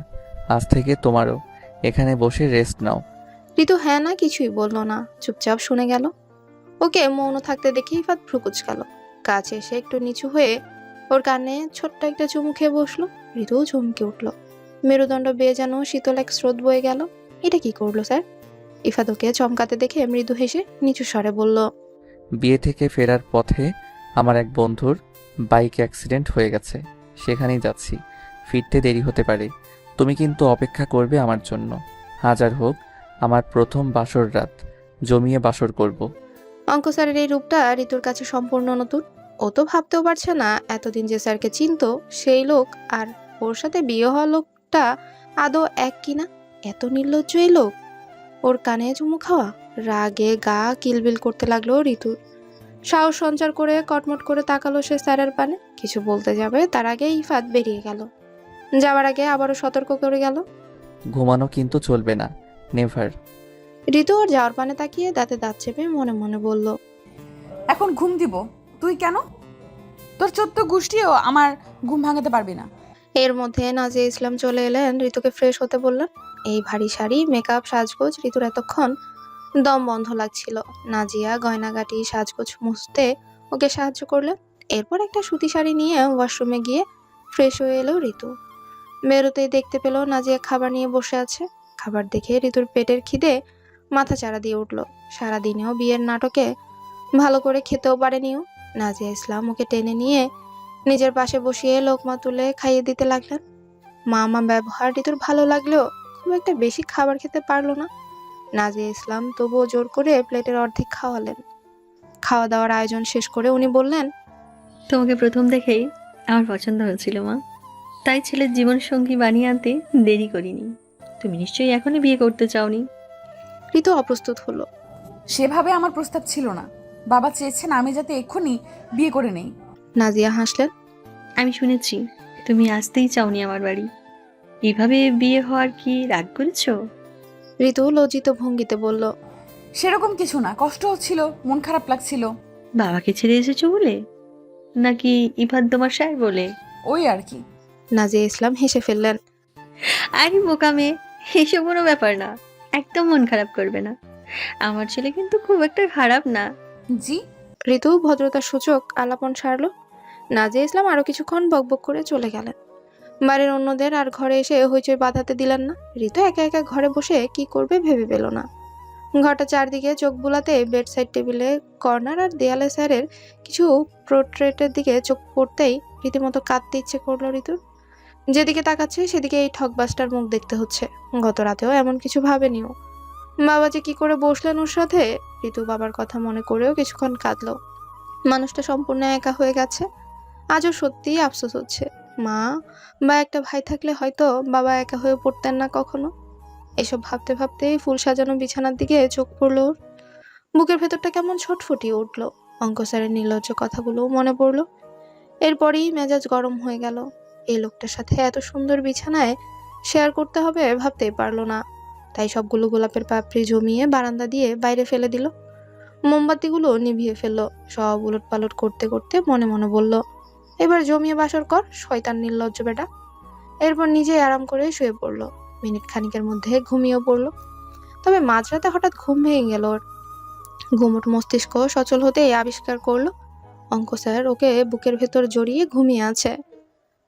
আজ থেকে তোমারও। এখানে বসে রেস্ট নাও। ঋতু হ্যাঁ না কিছুই বলল না, চুপচাপ শুনে গেল। ওকে মৌন থাকতে দেখে ইফাত ভ্রু কুঁচকাল। কাছে এসে একটু নিচু হয়ে ওর কানে ছোট্ট একটা চুমু খেয়ে বসলো। ঋতুও চমকে উঠলো। মেরুদণ্ড বেয়ে যেন শীতল এক স্রোত বয়ে গেল। এটা কি করলো স্যার? ইফাত ওকে চমকাতে দেখে মৃদু হেসে নিচু স্বরে বলল, বিয়ে থেকে ফেরার পথে আমার এক বন্ধুর বাইক অ্যাক্সিডেন্ট হয়ে গেছে, সেখানেই যাচ্ছি। ফিরতে দেরি হতে পারে। তুমি কিন্তু অপেক্ষা করবে আমার জন্য। হাজার হোক আমার প্রথম বাসর রাত, জমিয়ে বাসর করব। অঙ্ক স্যারের এই রূপটা ঋতুর কাছে সম্পূর্ণ নতুন। ও তো ভাবতেও পারছে না এতদিন যে স্যারকে চিনতো সেই লোক আর ওর সাথে বিয়ে হওয়া লোকটা আদৌ এক কিনা। এত নির্লজ্জ এই লোক। ওর কানে চুমু খাওয়া। রাগে গা কিলবিল করতে লাগলো ঋতুর। সাহস সঞ্চার করে কটমট করে তাকালো সে স্যারের পানে। কিছু বলতে যাবে তার আগে ইফাত বেরিয়ে গেল। যাওয়ার আগে আবারও সতর্ক করে গেল, ঘুমানো কিন্তু চলবে না, নেভার। ঋতু ওর যাওয়ার পানে তাকিয়ে দাঁতে দাঁত চেপে মনে মনে বলল, এখন ঘুম দিব? তুই কেন? তোর 14 গোষ্ঠীও আমার ঘুম ভাঙাতে পারবি না। এর মধ্যে নাজিয়া ইসলাম চলে এলেন। ঋতুকে ফ্রেশ হতে বললেন। এই ভারী শাড়ি, মেকআপ, সাজগোজ ঋতুর এতক্ষণ দম বন্ধ লাগছিল। নাজিয়া গয়নাগাটি সাজগোজ মুছতে ওকে সাহায্য করলেন। এরপর একটা সুতি শাড়ি নিয়ে ওয়াশরুমে গিয়ে ফ্রেশ হয়ে এলো ঋতু। বেরোতেই দেখতে পেল নাজিয়া খাবার নিয়ে বসে আছে। খাবার দেখে ঋতুর পেটের খিদে মাথা চাড়া দিয়ে উঠল। সারাদিনেও বিয়ের নাটকে ভালো করে খেতেও পারেনিও। নাজিয়া ইসলাম ওকে টেনে নিয়ে নিজের পাশে বসিয়ে লোকমা তুলে খাইয়ে দিতে লাগলেন। মা ব্যবহার ঋতুর ভালো লাগলেও খুব একটা বেশি খাবার খেতে পারলো না। নাজিয়া ইসলাম তবুও জোর করে প্লেটের অর্ধেক খাওয়ালেন। খাওয়া দাওয়ার আয়োজন শেষ করে উনি বললেন, তোমাকে প্রথম দেখেই আমার পছন্দ হয়েছিল মা, তাই ছেলের জীবন সঙ্গী বানিয়ে আনতে দেরি করিনি। তুমি নিশ্চয়ই এখনই বিয়ে করতে চাওনি। ঋতু অপ্রস্তুত হলো। সেভাবে আমার প্রস্তাব ছিল না। বাবা চেয়েছেন আমি যাতে এক্ষুনি বিয়ে করে নেই। নাজিয়া হাসলেন। আমি শুনেছি তুমি আসতেই চাওনি আমার বাড়ি। এভাবে বিয়ে হওয়ার কি রাগ করেছো? ঋতু লজ্জিত ভঙ্গিতে বলল। সেরকম কিছু না, কষ্ট হচ্ছিল, মন খারাপ লাগছিল, বাবাকে ছেড়ে এসেছো বলে? নাকি ইভাদ তোমার স্যার বলে? ওই আর কি। নাজিয়া ইসলাম হেসে ফেললেন। আরে বোকা মেয়ে, এসব কোনো ব্যাপার না। একদম মন খারাপ করবে না। আমার ছেলে কিন্তু খুব একটা খারাপ না। জি? ঋতু ভদ্রতার সূচক আলাপন সারল। নাজিয়া ইসলাম আরো কিছুক্ষণ বকবক করে চলে গেলেন। বাড়ির অন্যদের আর ঘরে এসে হইচই বাঁধাতে দিলেন না। ঋতু একা একা ঘরে বসে কি করবে ভেবে পেল না। ঘরটা চারদিকে চোখ বুলাতে বেড সাইড টেবিলে কর্নার আর দেয়ালে স্যারের কিছু পোর্ট্রেটের দিকে চোখ পড়তেই রীতিমতো কাঁদতে ইচ্ছে করলো ঋতুর। যেদিকে তাকাচ্ছে সেদিকে এই ঠকবাসটার মুখ দেখতে হচ্ছে। গত রাতেও এমন কিছু ভাবেনিও। বাবা যে কি করে বসলেন ওর সাথে, ঋতু বাবার কথা মনে করেও কিছুক্ষণ কাঁদলো। মানুষটা সম্পূর্ণ একা হয়ে গেছে। আজও সত্যিই আফসোস হচ্ছে। মা বা একটা ভাই থাকলে হয়তো বাবা একা হয়ে পড়তেন না কখনো। এসব ভাবতে ভাবতেই ফুল সাজানো বিছানার দিকে চোখ পড়লো ওর। বুকের ভেতরটা কেমন ছটফটিয়ে উঠলো। অঙ্ক স্যারের নির্লজ্জ কথাগুলো মনে পড়লো। এরপরই মেজাজ গরম হয়ে গেল। এই লোকটার সাথে এত সুন্দর বিছানায় শেয়ার করতে হবে ভাবতেই পারলো না। তাই সবগুলো গোলাপের পাপড়ি জমিয়ে বারান্দা দিয়ে বাইরে ফেলে দিল। মোমবাতিগুলো নিভিয়ে ফেললো। সব উলট পালট করতে করতে মনে মনে বলল, এবার জমিয়ে বাসর কর শয়তান নির্লজ্জ বেটা। এরপর নিজে আরাম করে শুয়ে পড়লো। মিনিট খানিকের মধ্যে ঘুমিয়েও পড়লো। তবে মাঝরাতে হঠাৎ ঘুম ভেঙে গেল ওর। ঘুমট মস্তিষ্ক সচল হতেই আবিষ্কার করলো অঙ্ক স্যার ওকে বুকের ভেতর জড়িয়ে ঘুমিয়ে আছে।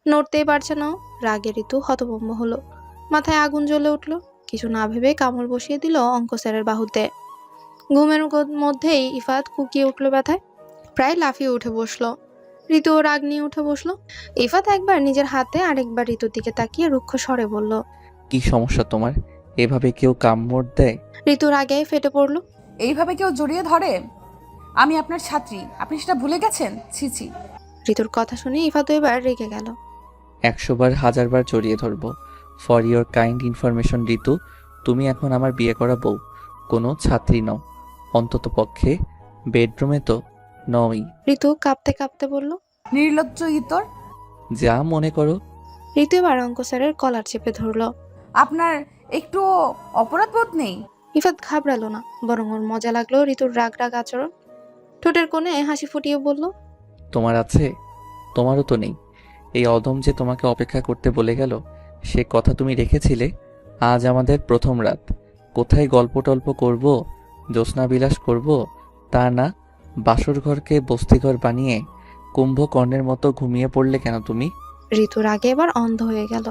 নড়তেই পারছে না ও। রাগে ঋতু হতভম্ব হলো। মাথায় আগুন জ্বলে উঠলো। কিছু না ভেবে কামড় বসিয়ে দিল অঙ্ক স্যারের বাহুতে। ঘুমের মধ্যেই ইফাত কুকিয়ে উঠলো ব্যথায়। প্রায় লাফিয়ে উঠে বসলো। ঋতু রাগ নিয়ে উঠে বসলো। ইফাত একবার নিজের হাতে আরেকবার ঋতুর দিকে তাকিয়ে রুক্ষ স্বরে বলল, কি সমস্যা তোমার? এভাবে কেউ কামড় দেয়? ঋতুর আগে ফেটে পড়লো। এইভাবে কেউ জড়িয়ে ধরে? আমি আপনার ছাত্রী, আপনি সেটা ভুলে গেছেন? ছি ছি। ঋতুর কথা শুনে ইফাত এবার রেগে গেল। 100 বার 1000 বার জড়িয়ে ধরবো। ফর ইয়োর কাইন্ড ইনফরমেশন ঋতু, তুমি এখন আমার বিয়ে করা বউ, কোনো ছাত্রী নও। অন্তত পক্ষে বেডরুমে তো নই। ঋতু কাঁপতে কাঁপতে বলল। নির্লজ্জ ইতর। যা মনে করো। ঋতু এবার অঙ্ক স্যারের কলার চেপে ধরলো। আপনার একটু অপরাধ বোধ নেই? ইফাত ঘাবড়ালো না, বরং ওর মজা লাগলো ঋতুর রাগ রাগ আচরণ। ঠোঁটের কোণে হাসি ফুটিয়ে বলল, তোমার আছে? তোমারও তো নেই। এই অদম যে তোমাকে অপেক্ষা করতে বলে গেল, সে কথা তুমি রেখেছিলে। আজ আমাদের প্রথম রাত। কোথায় গল্প টল্প করব, জ্যোৎস্নাবিলাস করব, তা না, বাসর ঘরকে বস্তিঘর বানিয়ে কুম্ভকর্ণের মতো ঘুমিয়ে পড়লে কেন তুমি? ঋতুর আগে এবার অন্ধ হয়ে গেল।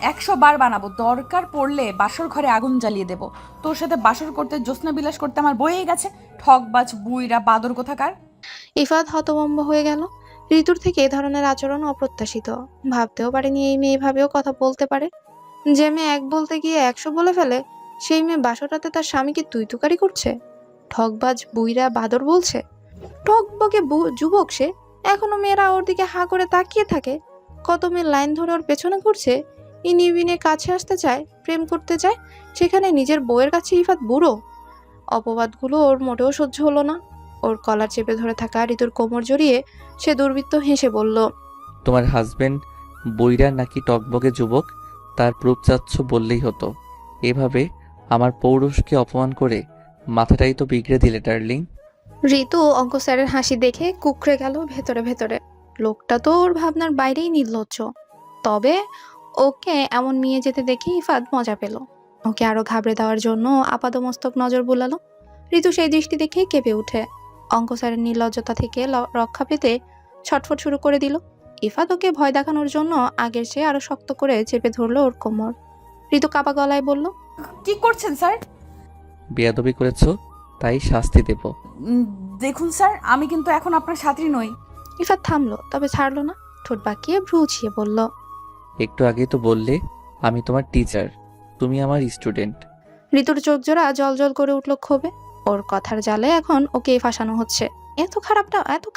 100 বার বানাবো, দরকার পড়লে বাসর ঘরে আগুন জ্বালিয়ে দেব। তোর সাথে বাসর করতে, জ্যোৎস্না বিলাস করতে আমার বয়েই গেছে। ঠকবাজ বুইরা বাদর কোথাকার। ইফাত হতভম্ব হয়ে গেল। ঋতুর থেকে এ ধরনের আচরণ অপ্রত্যাশিত। ভাবতেও পারেনি এই মেয়ে এভাবেও কথা বলতে পারে। যে মেয়ে এক বলতে গিয়ে 100 বলে ফেলে, সেই মেয়ে বাসরাতে তার স্বামীকে তুই তুকারি করছে। ঠকবাজ বুইরা বাদর বলছে। টকবকে যুবক সে। এখনো মেয়েরা ওর দিকে হা করে তাকিয়ে থাকে। কত মেয়ে লাইন ধরে ওর পেছনে ঘুরছে। ইনি বিনে কাছে আসতে চায়, প্রেম করতে চায়, সেখানে নিজের বউয়ের কাছে ইফাত বুড়ো। অপবাদগুলো ওর মোটেও সহ্য হলো না। ওর কলার চেপে ধরে থাকা ঋতুর কোমর জড়িয়ে সে দুর্বৃত্ত হেসে বলল, তোমার হাজবেন্ড বইরা নাকি টকবগে যুবক, তার প্রুফ চাচ্ছ বললেই হতো। এভাবে আমার পৌরুষকে অপমান করে মাথাটাই তো বিগড়ে দিলে ডার্লিং। ঋতু অঙ্ক স্যারের হাসি দেখে কুকড়ে গেল ভেতরে ভেতরে। লোকটা তো ওর ভাবনার বাইরেই নির্লজ্জ। তবে ওকে এমন নিয়ে যেতে দেখে ইফাত মজা পেল। ওকে আরো ঘাবড়ে দেওয়ার জন্য আপাদমস্তক নজর বুলালো। ঋতু সেই দৃষ্টি দেখে কেঁপে উঠে। অঙ্ক স্যারের নির্লজ্জতা থেকে রক্ষা পেতে ছটফট শুরু করে দিল। ইফাত ওকে ভয় দেখানোর জন্য আগের চেয়ে আরো শক্ত করে চেপে ধরলো ওর কোমর। ঋতু কাপা গলায় বলল, কি করছেন স্যার? বেয়াদবি করেছো, তাই শাস্তি দেব। উম, দেখুন স্যার, আমি কিন্তু এখন আপনার ছাত্রী নই। ইফাত থামলো, তবে ছাড়লো না। ঠোঁট বাঁকিয়ে ভ্রু উছিয়ে বলল, একটু আগেই তো বললে আমি তোমার টিচার, তুমি আমার স্টুডেন্ট। ঋতুর চোখ জোড়া জল জল করে উঠল ক্ষোভে। ওর কথার জালে এখন ওকে ফাঁসানো হচ্ছে। এত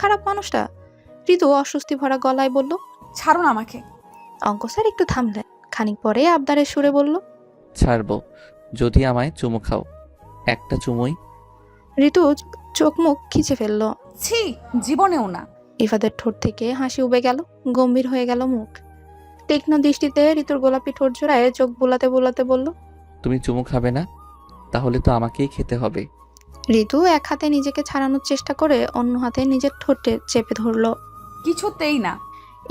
খারাপ মানুষটা। ঋতু অস্বস্তি ভরা গলায় বলল, ছাড়ুন আমাকে। অঙ্ক স্যার একটু থামলেন। খানিক পরে আবদারের সুরে বলল, ছাড়বো যদি আমায় চুমু খাও। একটা চুমুই। ঋতু চোখ মুখ খিচে ফেলল। ছি, জীবনেও না। ইফাদের ঠোঁট থেকে হাসি উবে গেল, গম্ভীর হয়ে গেল মুখ। তীক্ষ্ণ দৃষ্টিতে ঋতুর গোলাপি ঠোঁট জোড়ায় চোখ বুলাতে বুলাতে বলল। তুমি চুমু খাবে না? তাহলে তো আমাকেই খেতে হবে। ঋতু এক হাতে নিজেকে ছাড়ানোর চেষ্টা করে অন্য হাতে নিজের ঠোঁটে চেপে ধরলো। কিছুতেই না।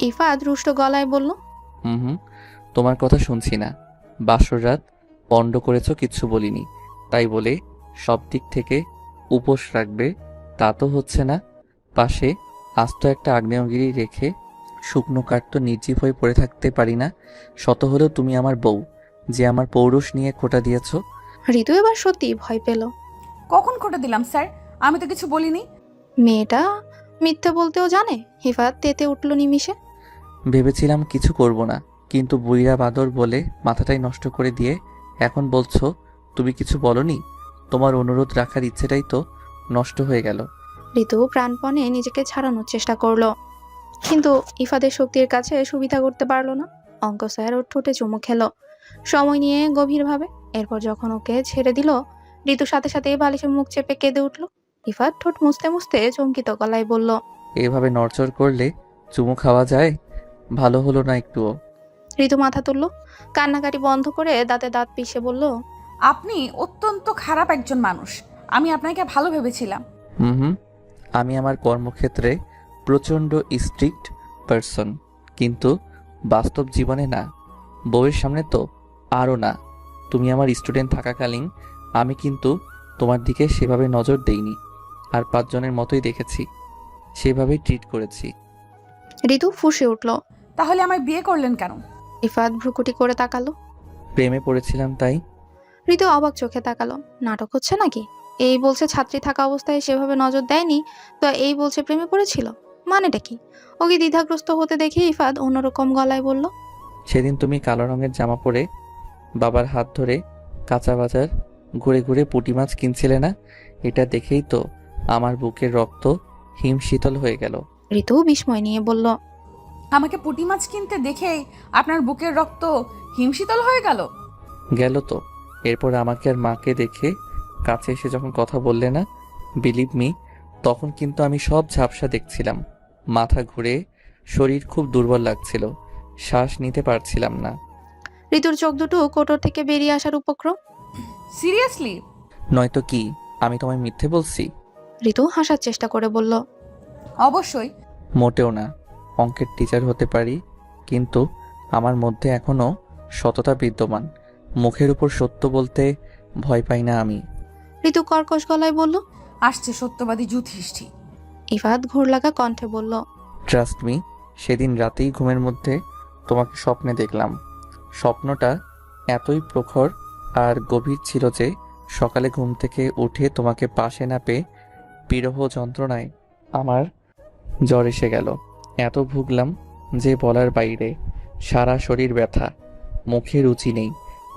ইফাত রুষ্ট গলায় বলল। হুম, তোমার কথা শুনছি না। বাসর রাত পণ্ড করেছো, কিচ্ছু বলিনি। তাই বলে সব দিক থেকে উপোস রাখবে তা তো হচ্ছে না। পাশে আস্ত একটা আগ্নেয়গিরি রেখে শুকনো কাঠ তো নির্জীব হয়ে পড়ে থাকতে পারি না। শত হলেও তুমি আমার বউ, যে আমার পৌরুষ নিয়ে খোঁটা দিয়েছ। ঋতু এবার সত্যি ভয় পেল। কখন খোটা দিলাম স্যার? আমি তো কিছু বলিনি। মেয়েটা মিথ্যে বলতেও জানে। ইফাত তেতে উঠল নিমিষে। ভেবেছিলাম কিছু করব না, কিন্তু বুইরা বাদর বলে মাথাটাই নষ্ট করে দিয়ে এখন বলছো তুমি কিছু বলনি। তোমার অনুরোধ রাখার ইচ্ছেটাই তো নষ্ট হয়ে গেল। ঋতু প্রাণপণে নিজেকে ছাড়ানোর চেষ্টা করলো, কিন্তু ইফাদের শক্তির কাছে সুবিধা করতে পারলো না। অঙ্ক স্যার ওর ঠোঁটে চুমু খেলো সময় নিয়ে গভীরভাবে। এরপর যখন ওকে ছেড়ে দিল, ঋতুর সাথে সাথে বালিশে মুখ চেপে কেঁদে উঠল। ইফাত ঠোঁট মুছতে মুছতে চমকিত গলায় বলল। এভাবে নড়চড় করলে চুমু খাওয়া যায়? ভালো হলো না একটুও। ঋতু মাথা তুলল, কান্নাকাটি বন্ধ করে দাঁতে দাঁত পিষে বলল। আপনি অত্যন্ত খারাপ একজন মানুষ। আমি আপনাকে ভালো ভেবেছিলাম। হুম, আমি আমার কর্মক্ষেত্রে প্রচণ্ড স্ট্রিক্ট পারসন, কিন্তু বাস্তব জীবনে না। বউয়ের সামনে তো আরও না। তুমি আমার স্টুডেন্ট থাকাকালীন আমি কিন্তু তোমার দিকে সেভাবে নজর দেইনি, আর 5 জনের মতোই দেখেছি, সেভাবেই ট্রিট করেছি। ঋতু ফুঁসে উঠল। তাহলে আমায় বিয়ে করলেন কেন? ইফাত ভ্রুকুটি করে তাকালো। প্রেমে পড়েছিলাম তাই। ঋতু অবাক চোখে তাকালো। নাটক হচ্ছে নাকি? এই বলছে ছাত্রী থাকা অবস্থায় সেভাবে নজর দেয়নি, তো এই বলছে প্রেমে পড়েছিল। মানেটা কি? ওকে দ্বিধাগ্রস্ত হতে দেখে ইফাত অন্যরকম গলায় বলল। সেদিন তুমি কালো রঙের জামা পরে বাবার হাত ধরে কাঁচা বাজার ঘুরে ঘুরে পুঁটি মাছ কিনছিলে না? এটা দেখেই তো আমার বুকের রক্ত হিম শীতল হয়ে গেল। ঋতু বিস্ময় নিয়ে বলল। আমাকে পুঁটি মাছ কিনতে দেখেই আপনার বুকের রক্ত হিমশীতল হয়ে গেল? গেল তো। এরপর আমাকে আর মাকে দেখে কাছে এসে যখন কথা বললে না, বিলিভ মি, তখন কিন্তু আমি সব ঝাপসা দেখছিলাম। মাথা ঘুরে, শরীর খুব দুর্বল লাগছিল, শ্বাস নিতে পারছিলাম না। ঋতুর চোখ দুটো কোটর থেকে বেরিয়ে আসার উপক্রম। সিরিয়াসলি? নয়তো কি আমি তোমায় মিথ্যে বলছি? ঋতু হাসার চেষ্টা করে বলল। অবশ্যই। মোটেও না। অঙ্কের টিচার হতে পারি, কিন্তু আমার মধ্যে এখনো সততা বিদ্যমান। মুখের উপর সত্য বলতে ভয় পাই না আমি। ঋতু কর্কশ গলায় বলল। আসছে সত্যবাদী যুধিষ্ঠি। ইফাত ঘোর লাগা কণ্ঠে বলল। ট্রাস্ট মি, সেদিন রাতেই ঘুমের মধ্যে তোমাকে স্বপ্নে দেখলাম। স্বপ্নটা এতই প্রখর আর গভীর ছিল যে সকালে ঘুম থেকে উঠে তোমাকে পাশে না পেয়ে বিরহ যন্ত্রণায় আমার জ্বর এসে গেল। এত ভুগলাম যে বলার বাইরে। সারা শরীর ব্যথা, মুখে রুচি নেই,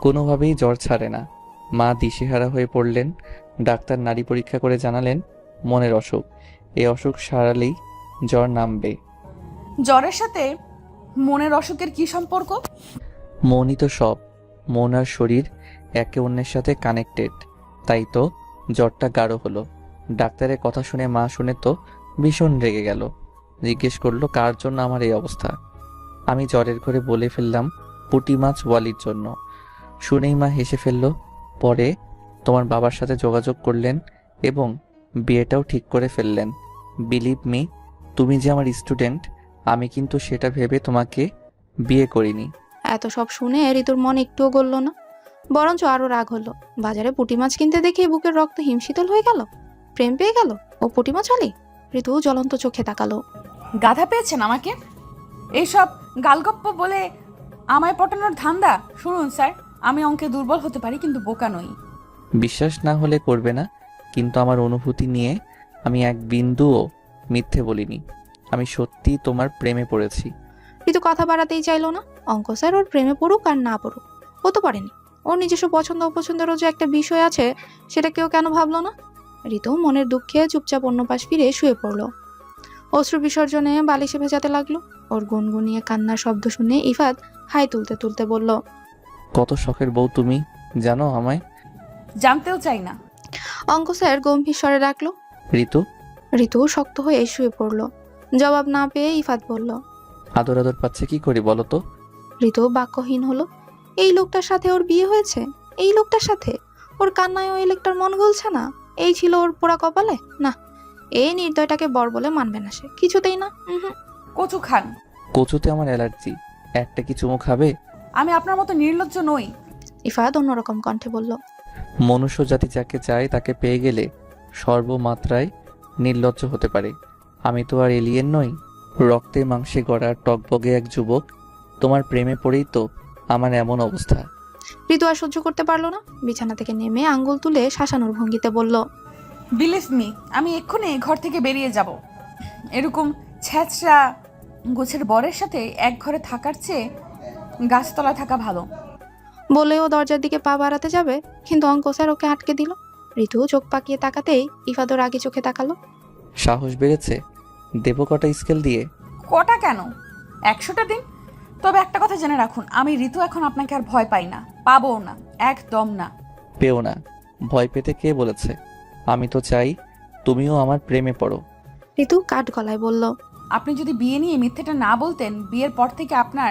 কোনোভাবেই জ্বর ছাড়ে না। মা দিশেহারা হয়ে পড়লেন। ডাক্তার নাড়ি পরীক্ষা করে জানালেন মনের অসুখ। এই অসুখ সারালেই জ্বর নামবে। জ্বরের সাথে মনের অসুখের কি সম্পর্ক? মনই তো সব। মন আর শরীর একে অন্যের সাথে কানেক্টেড, তাই তো জ্বরটা গাঢ় হলো। ডাক্তারের কথা শুনে মা শুনে তো ভীষণ রেগে গেল। জিজ্ঞেস করলো কার জন্য আমার এই অবস্থা। আমি জ্বরের ঘরে বলে ফেললাম পুঁটি মাছ ওয়ালির জন্য। শুনেই মা হেসে ফেলল। পরে তোমার বাবার সাথে যোগাযোগ করলেন এবং বিয়েটাও ঠিক করে ফেললেন। বিলিভ মি, তুমি যে আমার স্টুডেন্ট, আমি কিন্তু সেটা ভেবে তোমাকে বিয়ে করিনি। এত সব শুনে ঋতুর মন একটুও গলল না, বরঞ্চ আরো রাগ হলো। বাজারে পুঁটি মাছ কিনতে দেখে বুকের রক্ত হিমশীতল হয়ে গেল। প্রেম পেয়ে গেল ও পুঁটি মাছ আলি? ঋতু জ্বলন্ত চোখে তাকালো। গাধা পেয়েছেন আমাকে? এইসব গালগপ্প বলে আমায় পটানোর ধান্দা? শুনুন স্যার, আমি অঙ্কে দুর্বল হতে পারি, কিন্তু বোকা নই। বিশ্বাস না হলে করবে না, কিন্তু আমার অনুভূতি নিয়ে আমি এক বিন্দুও মিথ্যে বলিনি। আমি সত্যি তোমার প্রেমে পড়েছি। ঋতু কথা বাড়াতেই চাইলো না। অঙ্ক স্যার ওর প্রেমে পড়ুক আর না পড়ুক, ও তো পারেনি। ওর নিজস্ব পছন্দ অপছন্দেরও যে একটা বিষয় আছে, সেটা কেউ কেন ভাবলো না? ঋতু মনের দুঃখে চুপচাপ অন্য পাশ ফিরে শুয়ে পড়লো। অশ্রু বিসর্জনে বালিশে ভেজাতে লাগলো। ওর গুনগুনিয়ে কান্নার শব্দ শুনে ইফাত হাই তুলতে তুলতে বলল। কত শখের বউ তুমি, জানো আমায়? জানতেও চাই না। অঙ্ক স্যার গম্ভীর স্বরে ডাকলো। ঋতু। ঋতু শক্ত হয়ে শুয়ে পড়লো। জবাব না পেয়ে ইফাত বলল। আদর আদর পাচ্ছে কি করি বলো তো? ঋতু বাক্যহীন হলো। এই লোকটার সাথে ওর বিয়ে হয়েছে? এই লোকটার সাথে? ওর কান্নায় ওই লোকটার মন গলছে না? এই ছিল ওর পোড়া কপালে? না, এই নির্দয়টাকে বর বলে মানবে না সে, কিছুতেই না। হুম। কচু খান। কচুতে আমার অ্যালার্জি। একটা কি চুমু খাবে? আমি আপনার মতো নির্লজ্জ নই। ইফাত অন্যরকম কণ্ঠে বলল। মনুষ্য জাতি যাকে চায় তাকে পেয়ে গেলে সর্বমাত্রায় নির্লজ্জ হতে পারে। আমি তো আর এলিয়েন নই। রক্তে মাংসে গড়া টকবগে এক যুবক। তোমার প্রেমে পড়েই তো আমার এমন অবস্থা। ঋতু আর সহ্য করতে পারলো না, বিছানা থেকে নেমে আঙ্গুল তুলে শাসানোর ভঙ্গিতে বলল। বিলিভ মি, আমি এক্ষুনি ঘর থেকে বেরিয়ে যাব। এরকম ছ্যাঁচড়া গোছের বরের সাথে এক ঘরে থাকার চেয়ে গাছতলা থাকা ভালো। বলেও দরজার দিকে পা বাড়াতে যাবে, কিন্তু অঙ্ক স্যার ওকে আটকে দিল। ঋতু চোখ পাকিয়ে তাকাতেই ইফাদর আগে চোখে তাকালো। সাহস বেড়েছে? দেবো কটা স্কেল দিয়ে? কটা কেন, 100টা দিন। তবে একটা কথা জেনে রাখুন, আমি ঋতু এখন আপনাকে আর ভয় পাই না, পাবো না, একদম না। পেও না? ভয় পেতে কে বলেছে? আমি তো চাই তুমিও আমার প্রেমে পড়ো। ঋতু কাঠ গলায় বলল। আপনি যদি বিয়ে নিয়ে মিথ্যেটা না বলতেন, বিয়ের পর থেকে আপনার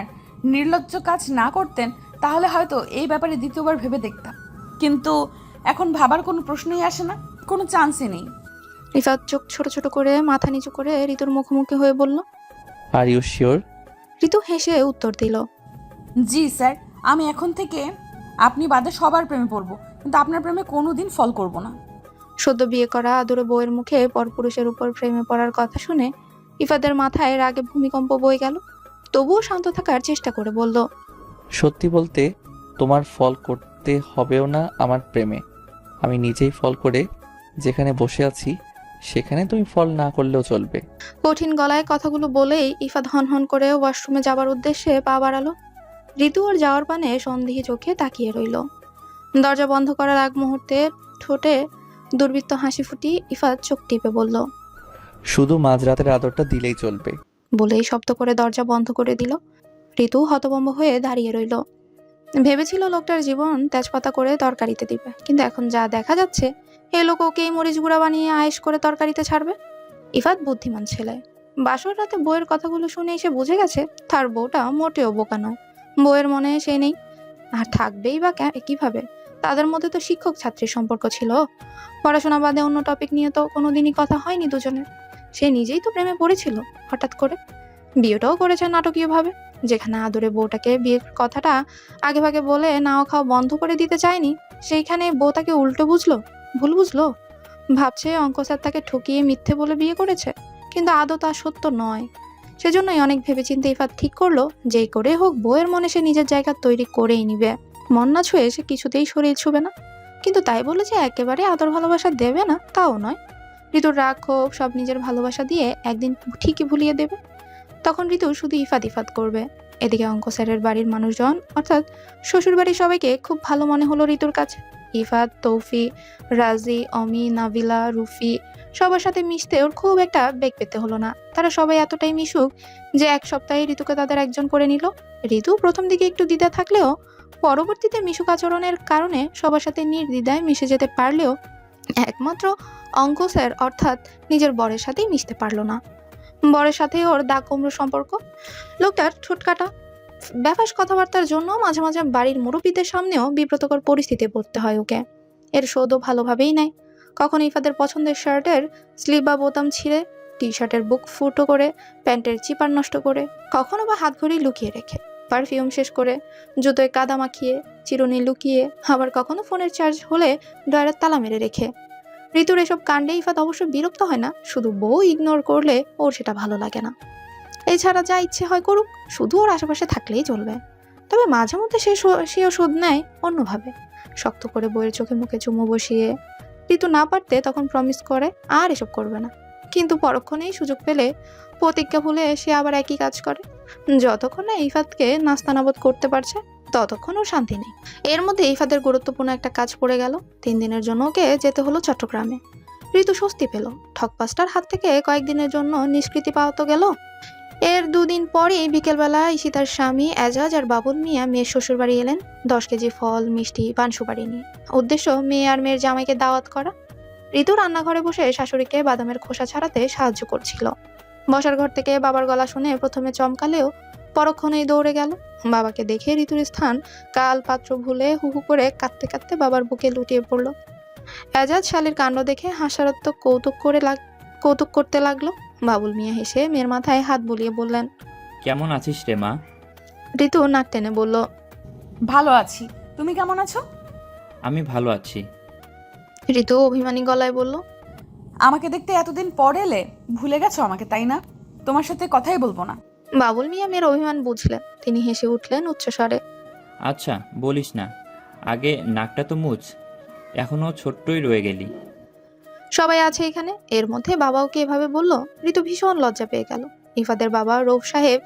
নির্লজ্জ কাজ না করতেন, তাহলে হয়তো এই ব্যাপারে দ্বিতীয়বার ভেবে দেখতাম। কিন্তু এখন ভাবার কোনো প্রশ্নই আসে না, কোনো চান্সই নেই। ইফাত চোখ ছোট ছোট করে মাথা নিচু করে ঋতুর মুখোমুখি হয়ে বলল। Are you sure? ঋতু হেসে উত্তর দিল। জি স্যার, আমি এখন থেকে আপনি বাদে সবার প্রেমে পড়বো, কিন্তু আপনার প্রেমে কোনোদিন ফল করব না। সদ্য বিয়ে করা আদুরে বউয়ের মুখে পরপুরুষের উপর প্রেমে পড়ার কথা শুনে ইফাদের মাথায় রাগে ভূমিকম্প বয়ে গেল। তবুও শান্ত থাকার চেষ্টা করে বলল। সত্যি বলতে তোমার ফল করতে হবেও না আমার প্রেমে। আমি নিজেই ফল করে যেখানে বসে আছি সেখানে তুমি ফল না করলেও চলবে। কঠিন গলায় কথাগুলো বলেই ইফাত হনহন করে ওয়াশরুমে যাবার উদ্দেশ্যে পা বাড়ালো। ঋতু ওর যাওয়ার পানে সন্দেহী চোখে তাকিয়ে রইল। দরজা বন্ধ করার আগ মুহূর্তে ঠোঁটে দুর্বৃত্ত হাসি ফুটিয়ে ইফাত চোখ টিপে বলল। শুধু মাঝরাতের আদরটা দিলেই চলবে। বলেই শব্দ করে দরজা বন্ধ করে দিল। ঋতু হতভম্ব হয়ে দাঁড়িয়ে রইল। ভেবেছিল লোকটার জীবন তেজপাতা করে তরকারিতে দিবে, কিন্তু এখন যা দেখা যাচ্ছে এ লোক ওকেই মরিচ গুঁড়া বানিয়ে আয়েশ করে তরকারিতে ছাড়বে। ইফাত বুদ্ধিমান ছেলে। বাসর রাতে বউয়ের কথাগুলো শুনে এসে বুঝে গেছে তার বউটা মোটেও বোকা নয়। বউয়ের মনে সে নেই, আর থাকবেই বা কিভাবে? তাদের মধ্যে তো শিক্ষক ছাত্রীর সম্পর্ক ছিল। পড়াশোনা বাদে অন্য টপিক নিয়ে তো কোনোদিনই কথা হয়নি দুজনের। সে নিজেই তো প্রেমে পড়েছিল হঠাৎ করে। বিয়েটাও করেছে নাটকীয়ভাবে, যেখানে আদরে বউটাকে বিয়ের কথাটা আগে ভাগে বলে নাও খাওয়া বন্ধ করে দিতে চায়নি, সেইখানে বউ তাকে উল্টো বুঝলো, ভুল বুঝলো। ভাবছে অঙ্ক স্যার তাকে ঠকিয়ে মিথ্যে বলে বিয়ে করেছে, কিন্তু আদৌ তা সত্য নয়। সেজন্যই অনেক ভেবেচিন্তে ইফাত ঠিক করলো যেই করে হোক বউয়ের মনে সে নিজের জায়গা তৈরি করেই নিবে। মন না ছুঁয়ে সে কিছুতেই শরীর ছুবে না, কিন্তু তাই বলে যে একেবারে আদর ভালোবাসা দেবে না তাও নয়। ঋতুর রাগ ক্ষোভ সব নিজের ভালোবাসা দিয়ে একদিন ঠিকই ভুলিয়ে দেবে। তখন ঋতু শুধু ইফাত ইফাত করবে। এদিকে অঙ্ক স্যারের বাড়ির মানুষজন অর্থাৎ শ্বশুর বাড়ির সবাইকে খুব ভালো মনে হলো ঋতুর কাছে। ইফাত, তৌফি, রাজি, অমি, নাবিলা, রুফি সবার সাথে মিশতে ওর খুব একটা বেগ পেতে হলো না। তারা সবাই এতটাই মিশুক যে এক সপ্তাহে ঋতুকে তাদের একজন করে নিল। ঋতু প্রথম দিকে একটু দ্বিধা থাকলেও পরবর্তীতে মিশুক আচরণের কারণে সবার সাথে নির্দ্বিধায় মিশে যেতে পারলেও একমাত্র অঙ্ক স্যার অর্থাৎ নিজের বরের সাথেই মিশতে পারলো না। বরের সাথে ওর দাগ কুমড়ো সম্পর্ক। লোকটার ঠোঁটকাটা ব্যাপাস কথাবার্তার জন্য মাঝে মাঝে বাড়ির মুরব্বীদের সামনেও বিব্রতকর পরিস্থিতি পড়তে হয় ওকে। এর শোধও ভালোভাবেই নেয়। কখন ইফাদের পছন্দের শার্টের স্লিভ বা বোতাম ছিঁড়ে, টি শার্টের বুক ফুটো করে, প্যান্টের চিপার নষ্ট করে, কখনো বা হাত ঘড়ি লুকিয়ে রেখে, পারফিউম শেষ করে, জুতোয় কাদা মাখিয়ে, চিরুনি লুকিয়ে, আবার কখনো ফোনের চার্জ হলে ড্রয়ারের তালা মেরে রেখে। ঋতুর এসব কাণ্ডে ইফাত অবশ্য বিরক্ত হয় না, শুধু বউ ইগনোর করলে ওর সেটা ভালো লাগে না। এছাড়া যা ইচ্ছে হয় করুক, শুধু ওর আশেপাশে থাকলেই চলবে। তবে মাঝে মধ্যে সেও শোধ নেয় অন্যভাবে, শক্ত করে বইয়ের চোখে মুখে চুমু বসিয়ে। ঋতু না পারতে তখন প্রমিস করে আর এসব করবে না, কিন্তু পরক্ষণেই সুযোগ পেলে প্রতিজ্ঞা ভুলে সে আবার একই কাজ করে। যতক্ষণ না ইফাতকে নাস্তানাবদ করতে পারছে ততক্ষণ ওর শান্তি নেই। এর মধ্যে ইফাতের গুরুত্বপূর্ণ একটা কাজ পড়ে গেল। 3 দিনের জন্য ওকে যেতে হলো চট্টগ্রামে। ঋতু স্বস্তি পেল, ঠকপাসটার হাত থেকে কয়েকদিনের জন্য নিষ্কৃতি পাওয়া তো গেল। এর 2 দিন পরেই বিকেলবেলা ঈশিতার স্বামী এজাজ আর বাবুল মিয়া মেয়ের শ্বশুর বাড়ি এলেন 10 কেজি ফল, মিষ্টি, পান সুপারি নিয়ে। উদ্দেশ্য মেয়ে আর মেয়ের জামাইকে দাওয়াত করা। ঋতু রান্নাঘরে বসে শাশুড়িকে বাদামের খোসা ছাড়াতে সাহায্য করছিল। বসার ঘর থেকে বাবার গলা শুনে প্রথমে চমকালেও পরক্ষণেই দৌড়ে গেল। বাবাকে দেখে ঋতুর স্থান কাল পাত্র ভুলে হু হু করে কাঁদতে কাঁদতে বাবার বুকে লুটিয়ে পড়ল। এজাজ শালীর কাণ্ড দেখে হাসারাত্মক কৌতুক করতে লাগলো। বাবুল মিয়া হেসে মেয়ের মাথায় হাত বুলিয়ে বললেন। কেমন আছিস রে মা? ঋতু নাক টেনে বলল, ভালো আছি, তুমি কেমন আছো? আমি ভালো আছি। ঋতু অভিমানী গলায় বলল, আমাকে দেখতে এতদিন পর এলে, ভুলে গেছো আমাকে তাই না? তোমার সাথে কথাই বলবো না। বাবুল মিয়া মেয়ের অভিমান বুঝলেন। তিনি হেসে উঠলেন উচ্চস্বরে। আচ্ছা বলিস না, আগে নাকটা তো মুছ, এখনো ছোট্টই রয়ে গেলি। সবাই আছে এখানে, এর মধ্যে বাবা ওকে এভাবে বলল। ঋতু ভীষণ লজ্জা পেয়ে গেল। ইফাদের বাবা রৌফ সাহেব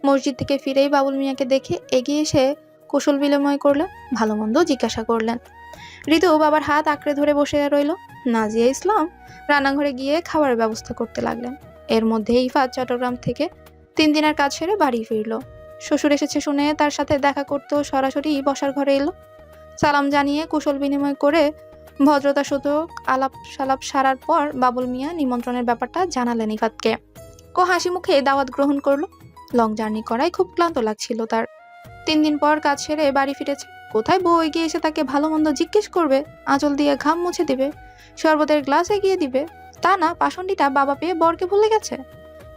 মসজিদ থেকে ফিরেই বাবুল মিয়াকে দেখে এগিয়ে এসে কুশল বিনিময় করলেন, ভালো মন্দ জিজ্ঞাসা করলেন। ঋতু বাবার হাত আঁকড়ে ধরে বসে রইল। নাজিয়া ইসলাম রান্নাঘরে গিয়ে খাবারের ব্যবস্থা করতে লাগলেন। এর মধ্যে ইফাত চট্টগ্রাম থেকে 3 দিনের কাজ সেরে বাড়ি ফিরল। শ্বশুর এসেছে শুনে তার সাথে দেখা করতেও সরাসরি বসার ঘরে এলো। সালাম জানিয়ে কুশল বিনিময় করে ভদ্রতা সূচক আলাপ সালাপ সারার পর বাবুল মিয়া নিমন্ত্রণের ব্যাপারটা জানালেন ইফাতকে। ও হাসি মুখে দাওয়াত গ্রহণ করলো। লং জার্নি করায় খুব ক্লান্ত লাগছিল তার। 3 দিন পর কাজ সেরে বাড়ি ফিরেছে। কোথায় বউ এগিয়ে এসে তাকে ভালো মন্দ জিজ্ঞেস করবে, আঁচল দিয়ে ঘাম মুছে দিবে, শরবতের গ্লাস এগিয়ে দিবে, তা না পাষণ্ডিটা বাবা পেয়ে বরকে ভুলে গেছে।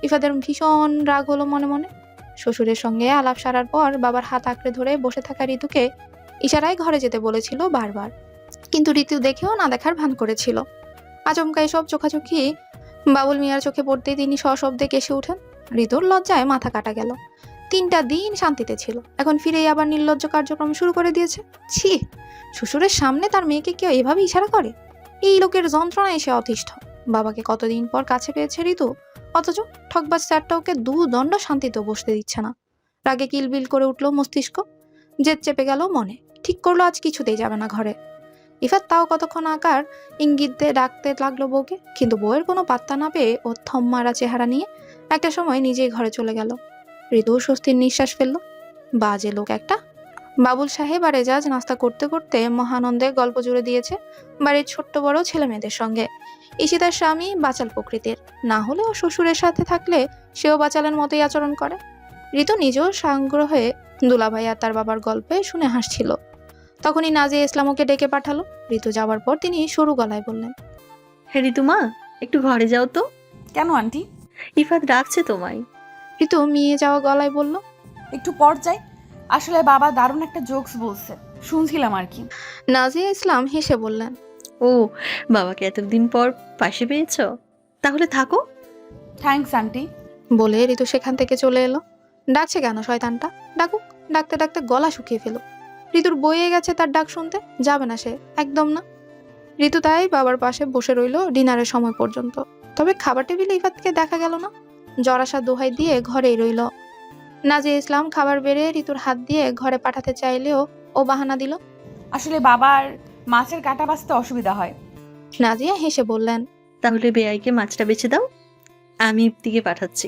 ইফাদের ভীষণ রাগ হলো মনে মনে। শ্বশুরের সঙ্গে আলাপ সারার পর বাবার হাত আঁকড়ে ধরে বসে থাকা ঋতুকে ইশারায় ঘরে যেতে বলেছিল বারবার, কিন্তু ঋতু দেখেও না দেখার ভান করেছিল। আচমকা এসব চোখাচোখি বাবুল মিয়ার চোখে পড়তেই তিনি সশব্দে কেসে উঠেন। ঋতুর লজ্জায় মাথা কাটা গেল। 3টা দিন শান্তিতে ছিল, এখন ফিরেই আবার নির্লজ্জ কার্যক্রম শুরু করে দিয়েছে। ছি, শ্বশুরের সামনে তার মেয়েকে কেউ এভাবে ইশারা করে? এই লোকের যন্ত্রণায় এসে অতিষ্ঠ। বাবাকে কতদিন পর কাছে পেয়েছে ঋতু, অথচ ঠকবাজ স্যারটা ওকে 2 দণ্ড শান্তিতেও বসতে দিচ্ছে না। রাগে কিলবিল করে উঠল মস্তিষ্ক, জেদ চেপে গেল মনে। ঠিক করলো আজ কিছুতেই যাবে না ঘরে। ইফাত তাও কতক্ষণ আকার ইঙ্গিত দিয়ে ডাকতে লাগলো বউকে, কিন্তু বউয়ের কোনো পাত্তা না পেয়ে ও থম মারা চেহারা নিয়ে একটা সময় নিজেই ঘরে চলে গেল। ঋতু স্বস্তির নিঃশ্বাস ফেলল। বাজে লোক একটা। বাবুল সাহেব আর এজাজ নাস্তা করতে করতে মহানন্দে গল্প জুড়ে দিয়েছে বাড়ির ছোট্ট বড় ছেলে মেয়েদের সঙ্গে। ঈশিতার স্বামী বাচাল প্রকৃতির, না হলেও শ্বশুরের সাথে থাকলে সেও বাচালের মতোই আচরণ করে। ঋতু নিজেও সাগ্রহ হয়ে দুলাভাই আর তার বাবার গল্পে শুনে হাসছিল। তখনই নাজিয়া ইসলাম ওকে ডেকে পাঠালো। ঋতু যাওয়ার পর তিনি সরু গলায় বললেন, হ্যাঁ ঋতুমা, একটু ঘরে যাও তো, কেন আন্টি? ইফাত ডাকছে তোমায়। ঋতু মিয়ে যাওয়া গলায় বলল, একটু পর যাই, আসলে বাবা দারুণ একটা জোকস বলছে, শুনছিলাম আর কি। নাজিয়া ইসলাম হেসে বললেন, ও, বাবাকে এতদিন পর পাশে পেয়েছো, তাহলে থাকো। Thanks aunty. বলে ঋতু সেখান থেকে চলে এলো। ডাকছে কেন শয়তানটা, ডাকুক। ডাকতে ডাকতে গলা শুকিয়ে ফেলো। ঋতুর বয়ে গেছে তার ডাক শুনতে, যাবে না সে, একদম না। ঋতু তাই বাবার পাশে বসে রইল ডিনারের সময় পর্যন্ত। তবে খাবার টেবিলে ইফাতকে দেখা গেল না। জরাসা দোহাই দিয়ে ঘরেই রইল। নাজিয়া ইসলাম খাবার বেড়ে ঋতুর হাত দিয়ে ঘরে পাঠাতে চাইলেও ও বাহানা দিল। আসলে বাবার মাছের কাটা বাছতে অসুবিধা হয়। নাজিয়া হেসে বললেন, তাহলে বেআইকে মাছটা বেছে দাও, আমি ইফতিকে পাঠাচ্ছি।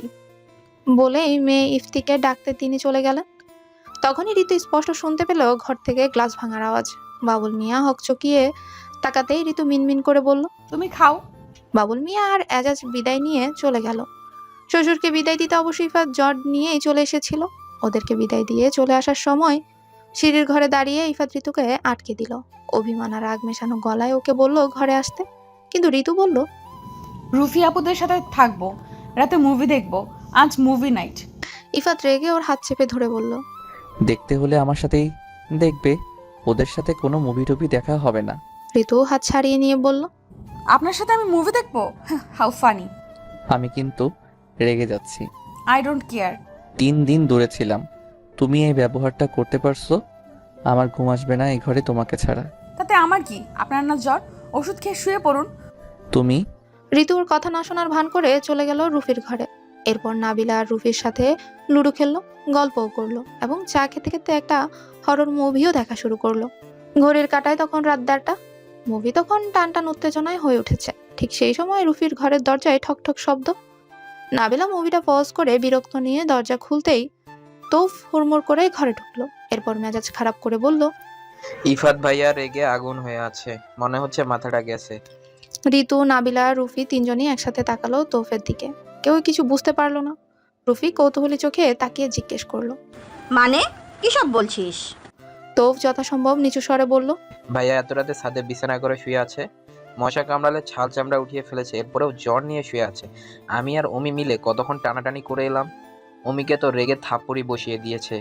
বলেই মেয়ে ইফতিকে ডাকতে তিনি চলে গেলেন। তখনই ঋতু স্পষ্ট শুনতে পেল ঘর থেকে গ্লাস ভাঙার আওয়াজ। বাবুল মিয়া হকচকিয়ে তাকাতেই ঋতু মিনমিন করে বলল, তুমি খাও। বাবুল মিয়া আর এজাজ বিদায় নিয়ে চলে গেল। শ্বশুরকে বিদায় দিতে অবশ্যই ইফাত জ্বর নিয়েই চলে এসেছিল। ওদেরকে বিদায় দিয়ে চলে আসার সময় সিঁড়ির ঘরে দাঁড়িয়ে ইফাত ঋতুকে আটকে দিল। অভিমান আর রাগ মেশানো গলায় ওকে বলল ঘরে আসতে, কিন্তু ঋতু বলল, রুফি আপুদের সাথে থাকবো, রাতে মুভি দেখবো, আজ মুভি নাইট। ইফাত রেগে ওর হাত চেপে ধরে বলল, দেখতে হলে আমার সাথেই দেখবে, ওদের সাথে কোনো মুভি টুভি দেখা হবে না। ঋতু হাত ছাড়িয়ে নিয়ে বলল, আপনার সাথে আমি মুভি দেখবো? How funny. আমি কিন্তু রেগে যাচ্ছি। I don't care. 3 দিন দূরে ছিলাম, তুমি এই ব্যবহারটা করতে পারছো? আমার ঘুম আসবে না এই ঘরে তোমাকে ছাড়া। তাতে আমার কি? আপনার না জ্বর, ওষুধ খেয়ে শুয়ে পড়ুন। তুমি ঋতুর কথা না শোনার ভান করে চলে গেল রুফির ঘরে। এরপর নাবিলা আর রুফির সাথে লুডো খেললো, গল্পও করলো এবং চা খেতে খেতে একটা হরর মুভিও দেখা শুরু করলো। ঘড়ির কাঁটায় তখন রাত 1:30। মুভি তখন টান টান উত্তেজনায় হয়ে উঠেছে। ঠিক সেই সময় রুফির ঘরের দরজায় ঠক ঠক শব্দ। নাবিলা মুভিটা পজ করে বিরক্ত নিয়ে দরজা খুলতেই তৌফ হুড়মুড় করে ঘরে ঢুকলো। এরপর মেজাজ খারাপ করে বলল, ইফাত ভাইয়া রেগে আগুন হয়ে আছে, মনে হচ্ছে মাথাটা গেছে। ঋতু, নাবিলা, রুফি 3জনই একসাথে তাকালো তৌফের দিকে। কেউ কিছু বুঝতে পারলো না। রফিক কৌতূহলী চোখে তাকিয়ে জিজ্ঞেস করলো। মানে কি সব বলছিস? তৌফ যথাসম্ভব নিচু স্বরে বলল। ভাইয়া এত রাতে ছাদে বিছানা করে শুয়ে আছে, মশা কামড়ালে ছাল চামড়া উঠিয়ে ফেলেছে, এরপরেও জ্বর নিয়ে শুয়ে আছে। আমি আর অমি মিলে কতক্ষণ টানাটানি করে এলাম। অমিকে তো রেগে থাপ্পড়ি বসিয়ে দিয়েছে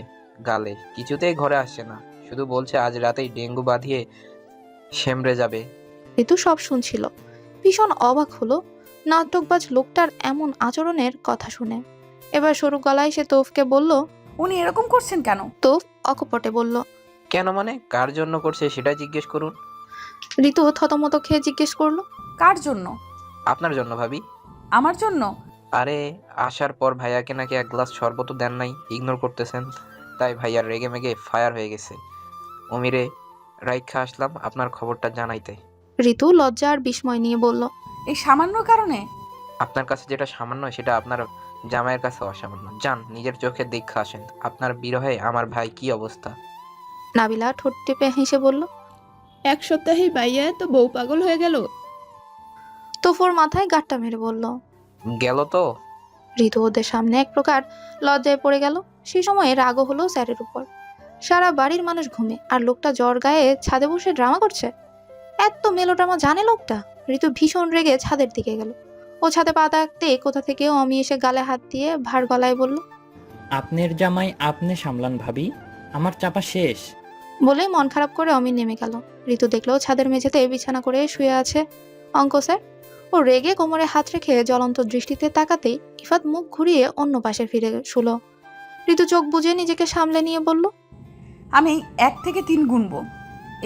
গালে, কিছুতেই ঘরে আসছে না, শুধু বলছে আজ রাতেই ডেঙ্গু বাঁধিয়ে সেমরে যাবে। ঋতু সব শুনছিল, ভীষণ অবাক হলো নাটকবাজ লোকটার এমন আচরণের কথা শুনে। এবার সরু গলায় সে তৌফকে বলল। উনি এরকম করছেন কেন? তৌফ অকপটে বলল। কেন মানে কার জন্য করছে সেটা জিজ্ঞেস করুন। ঋতু থতমত খেয়ে জিজ্ঞেস করলো। কার জন্য? আপনার জন্য ভাবি। আমার জন্য? আরে আসার পর ভাইয়াকে নাকি এক গ্লাস শরবত দেন নাই, ইগনোর করতেছেন, তাই ভাইয়ার রেগে মেগে ফায়ার হয়ে গেছে। অমিরে রাইখা আসলাম আপনার খবরটা জানাইতে। ঋতু লজ্জা আর বিস্ময় নিয়ে বলল। এই সামান্য কারণে? আপনার কাছে যেটা সামান্য সেটা আপনার জামাইয়ের কাছে অসামান্য। যান নিজের চোখে দেখা আসেন আপনার বিরহে আমার ভাই কি অবস্থা। নাবিলা ঠোঁট টিপে হেসে বলল। 1 সপ্তাহেই ভাইয়া তো বউ পাগল হয়ে গেল। তোফর মাথায় গাঁটটা মেরে বলল। গেল তো। ঋতু ওদের সামনে এক প্রকার লজ্জায় পড়ে গেল। সেই সময় রাগও হলো স্যারের উপর। সারা বাড়ির মানুষ ঘুমে আর লোকটা জ্বর গায়ে ছাদে বসে ড্রামা করছে। এত মেলোড্রামা জানে লোকটা। ঋতু ভীষণ রেগে ছাদের দিকে গেল। ও ছাদে পা রাখতে কোথা থেকে অমি এসে গালে হাত দিয়ে ভার গলায় বলল। আপনার জামাই আপনি সামলান ভাবি, আমার চাপা শেষ। বলে মন খারাপ করে অমি নেমে গেল। ঋতু দেখলো ছাদের মেঝেতে বিছানা করে শুয়ে আছে অঙ্ক স্যার। ও রেগে কোমরে হাত রেখে জ্বলন্ত দৃষ্টিতে তাকাতেই ইফাত মুখ ঘুরিয়ে অন্য পাশে ফিরে শুলো। ঋতু চোখ বুজে নিজেকে সামলে নিয়ে বলল। আমি 1 থেকে 3 গুনবো,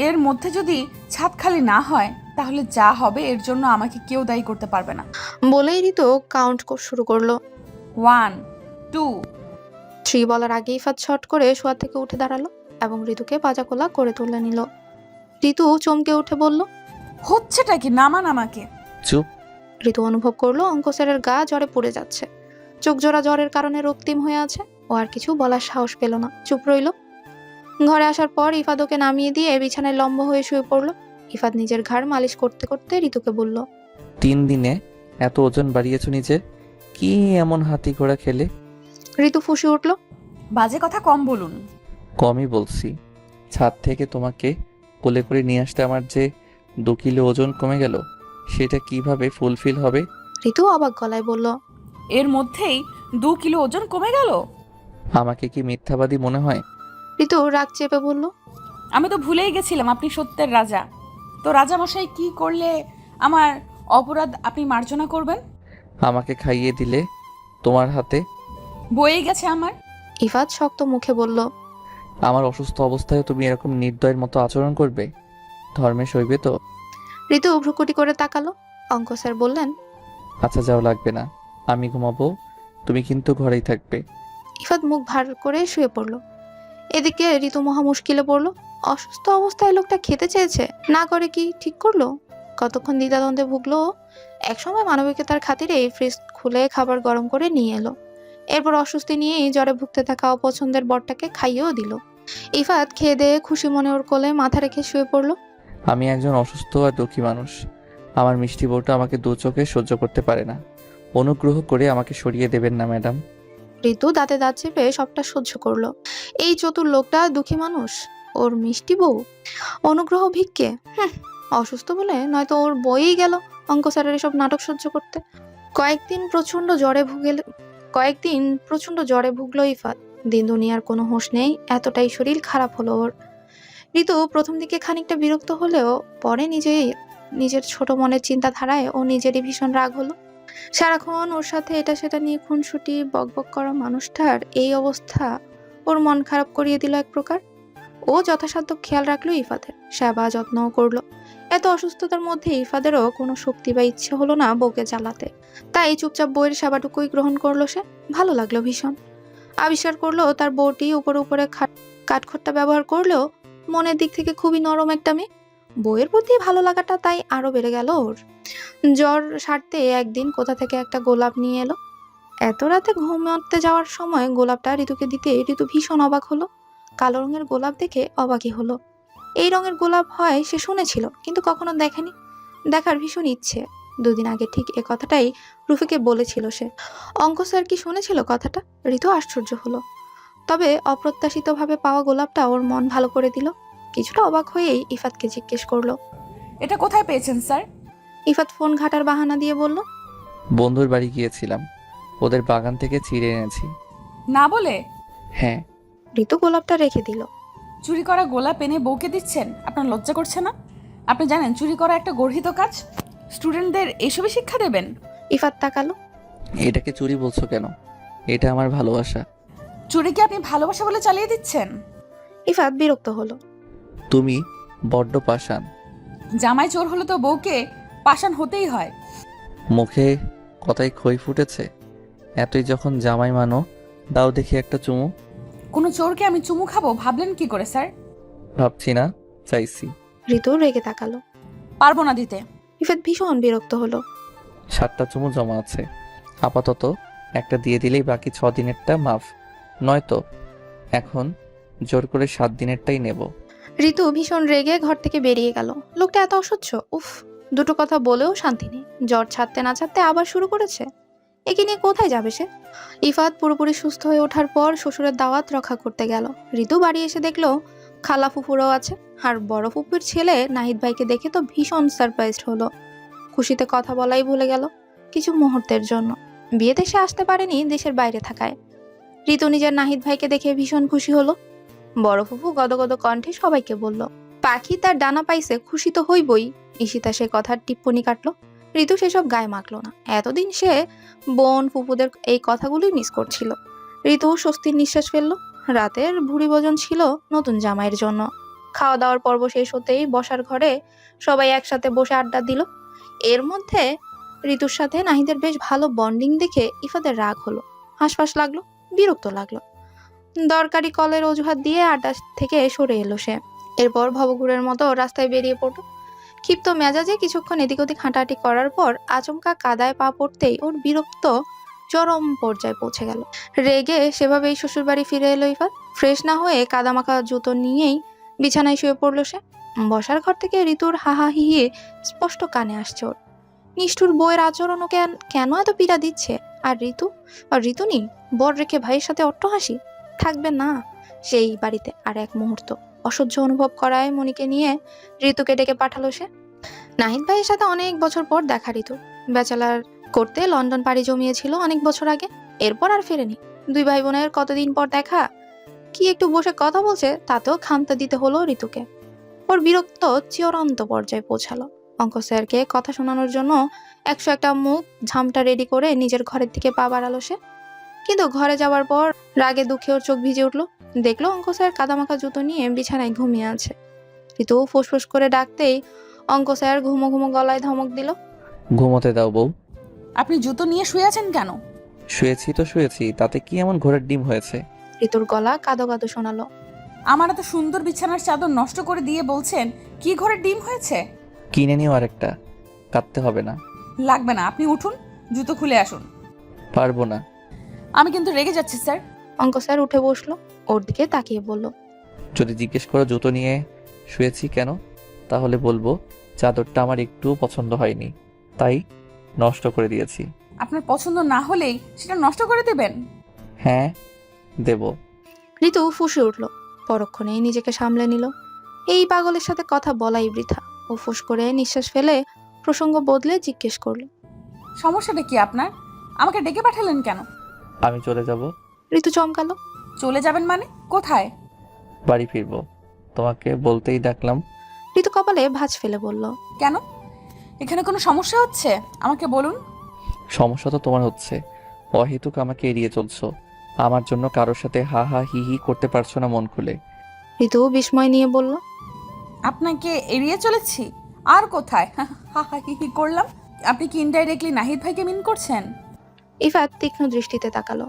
এর মধ্যে যদি ছাদ খালি না হয় তাহলে যা হবে এর জন্য আমাকে কেউ দায়ী করতে পারবে না। বলেই ঋতু কাউন্ট শুরু করলো। 1, 2। 3 বলার আগে ইফাত ছট করে শোয়া থেকে উঠে দাঁড়ালো এবং ঋতুকে পাজাকোলা করে তুলে নিল। ঋতু চমকে উঠে বলল। হচ্ছেটা কি? নামান আমাকে। চুপ। ঋতু অনুভব করলো অঙ্ক স্যারের গা জ্বরে পুড়ে যাচ্ছে। চোখ জোড়া জ্বরের কারণে রক্তিম হয়ে আছে। ও আর কিছু বলার সাহস পেল না, চুপ রইল। ঘরে আসার পর ইফাত ওকে নামিয়ে দিয়ে বিছানায় লম্বা হয়ে শুয়ে পড়লো। ইফাত নিজের ঘাড় মালিশ করতে করতে ঋতুকে বলল। 3 দিনে এত ওজন বাড়িয়েছো নিজের, কি এমন হাতি ঘোড়া খেলে? ঋতু ফুঁসে উঠল। বাজে কথা কম বলুন। কমই বলছি। ছাদ থেকে তোমাকে কোলে করে নিয়ে আসতে আমার যে 2 কিলো ওজন কমে গেল, সেটা কিভাবে ফুলফিল হবে? ঋতু অবাক গলায় বলল। এর মধ্যেই 2 কিলো ওজন কমে গেল? আমাকে কি মিথ্যাবাদী মনে হয়? ঋতু রাগ চেপে বলল। আমি তো ভুলেই গেছিলাম আপনি সত্যের রাজা। তো রাজামশাই কি করলে আমার অপরাধ আপনি মার্জনা করবেন? আমাকে খাইয়ে দিলে তোমার হাতে বয়ে গেছে আমার। ইফাত শক্ত মুখে বলল। আমার অসুস্থ অবস্থায় তুমি এরকম নির্দয়ের মতো আচরণ করবে? ধর্মে সইবে তো? ঋতু ভ্রুকুটি করে তাকালো। অঙ্ক স্যার বললেন। আচ্ছা যাও, লাগবে না, আমি ঘুমাবো, তুমি কিন্তু ঘরেই থাকবে। ইফাত মুখ ভার করে শুয়ে পড়লো। এদিকে ঋতু মহা মুশকিলে পড়লো। অসুস্থ অবস্থায় লোকটা খেতে চেয়েছে, না করে কি ঠিক করলো? কতক্ষণ দ্বিধাদ্বন্দ্বে ভুগলো। একসময় মানবিকতার খাতিরে ফ্রিজ খুলে খাবার গরম করে নিয়ে এলো। এরপর অস্বস্তি নিয়েই জ্বরে ভুগতে থাকা অপছন্দের বরটাকে খাইয়েও দিল। ইফাত খেয়ে দিয়ে খুশি মনে ওর কোলে মাথা রেখে শুয়ে পড়লো। আমি একজন অসুস্থ আর দুঃখী মানুষ। আমার মিষ্টি বউটা আমাকে 2 চোখে সহ্য করতে পারে না। অনুগ্রহ করে আমাকে সরিয়ে দেবেন না ম্যাডাম। ঋতু দাঁতে দাঁত চেপে সবটা সহ্য করলো। এই চতুর লোকটা দুঃখী মানুষ, ওর মিষ্টি বউ অনুগ্রহ ভিক্ষে। অসুস্থ বলে নয়তো ওর বইই গেল অঙ্ক স্যারের এসব নাটক সহ্য করতে। কয়েকদিন প্রচন্ড জ্বরে ভুগলো ইফাত। দিন দুনিয়ার কোনো হোশ নেই, এতটাই শরীর খারাপ হলো ওর। ঋতু প্রথম দিকে খানিকটা বিরক্ত হলেও পরে নিজের ছোট মনের চিন্তাধারায় ও নিজেরই ভীষণ রাগ হলো। সারাক্ষণ ওর সাথে এটা সেটা নিয়ে খুনসুটি বকবক করা মানুষটার এই অবস্থা ওর মন খারাপ করিয়ে দিল এক প্রকার। ও যথাসাধ্য খেয়াল রাখলো ইফাদের, সেবা যত্নও করলো। এত অসুস্থতার মধ্যে ইফাদেরও কোনো শক্তি বা ইচ্ছে হলো না বউকে জ্বালাতে। তাই চুপচাপ বউয়ের সেবাটুকুই গ্রহণ করলো সে। ভালো লাগলো ভীষণ। আবিষ্কার করলো তার বউটি উপরে উপরে কাঠখোট্টা ব্যবহার করলেও মনের দিক থেকে খুবই নরম একটা মেয়ে। বউয়ের প্রতি ভালো লাগাটা তাই আরো বেড়ে গেল ওর। জ্বর সারতে একদিন কোথা থেকে একটা গোলাপ নিয়ে এলো। এত রাতে ঘুমাতে যাওয়ার সময় গোলাপটা ঋতুকে দিতে ঋতু ভীষণ অবাক হলো। কালো রঙের গোলাপ দেখে অবাকই হলো। এই রঙের গোলাপ হয় সে শুনেছিল, কিন্তু কখনো দেখেনি। দেখার ভীষণ ইচ্ছে। দুদিন আগে ঠিক এ কথাটাই রুফিকে বলেছিল সে। অঙ্ক স্যার কি শুনেছিল কথাটা? ঋতু আশ্চর্য হলো। তবে অপ্রত্যাশিতভাবে পাওয়া গোলাপটা ওর মন ভালো করে দিল। কিছুটা অবাক হয়েই ইফাতকে জিজ্ঞেস করলো, এটা কোথায় পেয়েছেন স্যার? ইফাত ফোন ঘাটার বাহানা দিয়ে বলল, বন্ধুর বাড়ি গিয়েছিলাম, ওদের বাগান থেকে ছিঁড়ে এনেছি। না বলে? হ্যাঁ। ঋতু গোলাপটা রেখে দিল। চুরি করা গোলাপ এনে বউকে দিচ্ছেন? আপনার লজ্জা করছে না? আপনি জানেন চুরি করা একটা গর্হিত কাজ? স্টুডেন্টদের এসবই শিক্ষা দেবেন? ইফাত তাকালো। এটাকে চুরি বলছো কেন? এটা আমার ভালোবাসা। চুরিকে আপনি ভালোবাসা বলে চালিয়ে দিচ্ছেন? ইফাত বিরক্ত হলো। তুমি বড্ড পাষাণ। জামাই চোর হলে তো বউকে পাষাণ হতেই হয়। মুখে কথায় খই ফুটেছে? এতই যখন জামাই মানো, দাও দেখি একটা চুমু। কোনো চোরকে আমি চুমু খাবো ভাবলেন কি করে স্যার? ভাবছি না, চাইছি। ঋতু রেগে তাকালো। পারবো না দিতে। ইফাত ভীষণ বিরক্ত হলো। 7টা চুমু জমা আছে, আপাতত একটা দিয়ে দিলেই বাকি 6 দিনেরটা মাফ। নয়তো এখন জোর করে 7 দিনেরটাই নেব। ঋতু ভীষণ রেগে ঘর থেকে বেরিয়ে গেল। লোকটা এত অসহ্য, উফ। দুটো কথা বলেও শান্তি নেই। জ্বর ছাড়তে না ছাড়তে আবার শুরু করেছে। একে নিয়ে কোথায় যাবে সে? ইফাত পুরোপুরি সুস্থ হয়ে ওঠার পর শ্বশুরের দাওয়াত রক্ষা করতে গেল। ঋতু বাড়ি এসে দেখলো খালা ফুফুরাও আছে, আর বড় ফুপুর ছেলে নাহিদ ভাইকে দেখে তো ভীষণ সারপ্রাইজড হলো। খুশিতে কথা বলাই ভুলে গেল কিছু মুহূর্তের জন্য। বিয়ে দেশে আসতে পারেনি দেশের বাইরে থাকায়। ঋতু নিজের নাহিদ ভাইকে দেখে ভীষণ খুশি হলো। বড় ফুফু গদগদ কণ্ঠে সবাইকে বলল, পাখি তার ডানা পাইছে, খুশি তো হইবই। ঈশিতা সে কথার টিপ্পনি কাটলো। ঋতু সেসব গায়ে মাখলো না। এতদিন সে বোন ফুপুদের এই কথাগুলোই মিস করছিল। ঋতু স্বস্তির নিঃশ্বাস ফেললো। রাতের ভুরি ভোজন ছিল নতুন জামাইয়ের জন্য। খাওয়া দাওয়ার পর্ব শেষ হতেই বসার ঘরে সবাই একসাথে বসে আড্ডা দিল। এর মধ্যে ঋতুর সাথে নাহিদের বেশ ভালো বন্ডিং দেখে ইফাদের রাগ হলো, হাসফাস লাগলো, বিরক্ত লাগলো। দরকারি কলের অজুহাত দিয়ে আড্ডা থেকে সরে এলো সে। এরপর ভবঘুরের মতো রাস্তায় বেরিয়ে পড়লো। ক্ষিপ্ত মেজাজে কিছুক্ষণ এদিক ওদিক হাঁটাহাঁটি করার পর আচমকা কাদায় পা পড়তেই ওর বিরক্ত চরম পর্যায়ে পৌঁছে গেল। রেগে সেভাবেই শ্বশুরবাড়ি ফিরে এলো ইফাত। ফ্রেশ না হয়ে কাদামাখা জুতো নিয়েই বিছানায় শুয়ে পড়লো সে। বসার ঘর থেকে ঋতুর হাহা হিহি স্পষ্ট কানে আসছে ওর। নিষ্ঠুর বউয়ের আচরণ ওকে কেন এত পীড়া দিচ্ছে? আর ঋতু নি বর রেখে ভাইয়ের সাথে অট্টহাসি থাকবে না সেই বাড়িতে আর এক মুহূর্ত। অসহ্য অনুভব করায় মনিকে নিয়ে ঋতুকে ডেকে পাঠালো সে। নাহিদ ভাইয়ের সাথে অনেক বছর পর দেখা ঋতু। ব্যাচেলার করতে লন্ডন পাড়ি জমিয়েছিল অনেক বছর আগে, এরপর আর ফেরেনি। দুই ভাই বোনের কতদিন পর দেখা, কি একটু বসে কথা বলছে তাতেও খামতা দিতে হলো ঋতুকে। ওর বিরক্ত চিরন্ত পর্যায়ে পৌঁছালো। অঙ্ক স্যারকে কথা শোনানোর জন্য 101টা মুখ ঝামটা রেডি করে নিজের ঘরের দিকে পা বাড়ালো সে। কিন্তু ঘরে যাওয়ার পর রাগে দুঃখে ওর চোখ ভিজে উঠলো। দেখলো অঙ্ক স্যার কাদামাখা জুতো নিয়ে বিছানায় ঘুমিয়ে আছে। ঋতু ফুসফুস করে ডাকতেই অঙ্ক স্যার ঘুমো ঘুমো গলায় ধমক দিল, ঘুমোতে দাও বউ। আপনি জুতো নিয়ে শুয়ে আছেন কেন? শুয়েছি তো শুয়েছি, তাতে কি এমন ঘোড়ার ডিম হয়েছে? ঋতুর গলা কাঁদো কাঁদো শোনালো। আমার এত সুন্দর বিছানার চাদর নষ্ট করে দিয়ে বলছেন কি ঘরে ডিম হয়েছে? কিনে নিও আরেকটা, কাঁদতে হবে না। লাগবে না, আপনি উঠুন, জুতো খুলে আসুন। পারবো না। আমি কিন্তু রেগে যাচ্ছি স্যার। অঙ্ক স্যার উঠে বসলো, ওর দিকে তাকিয়ে বলল, যদি জিজ্ঞেস করো জুতো নিয়ে শুয়েছি কেন, তাহলে বলবো চাদরটা আমার একটু পছন্দ হয়নি, তাই নষ্ট করে দিয়েছি। আপনার পছন্দ না হলেই সেটা নষ্ট করে দেবেন? হ্যাঁ দেব। ঋতু ফুঁসে উঠলো। পরক্ষণেই নিজেকে সামলে নিল। এই পাগলের সাথে কথা বলাই বৃথা। ও ফুস করে নিঃশ্বাস ফেলে প্রসঙ্গ বদলে জিজ্ঞেস করলো, সমস্যাটা কি আপনার? আমাকে ডেকে পাঠালেন কেন? আমি চলে যাব। ঋতু চমকালো। চলে যাবেন মানে? কোথায়? বাড়ি ফিরবো, তোমাকে বলতেই ডাকলাম। ঋতু কপালে ভাঁজ ফেলে বলল, কেন? এখানে কোনো সমস্যা হচ্ছে? আমাকে বলুন। সমস্যা তো তোমার হচ্ছে, অহেতুক আমাকে এড়িয়ে চলছো। আমার জন্য কারোর সাথে হা হা হি হি করতে পারছো না মন খুলে। ঋতু বিস্ময় নিয়ে বলল, আপনাকে এড়িয়ে চলেছি? আর কোথায় হা হা হি হি করলাম? আপনি কি ইনডাইরেক্টলি নাহিদ ভাইকে মিন করছেন? ইফাত তীক্ষ্ণ দৃষ্টিতে তাকালো।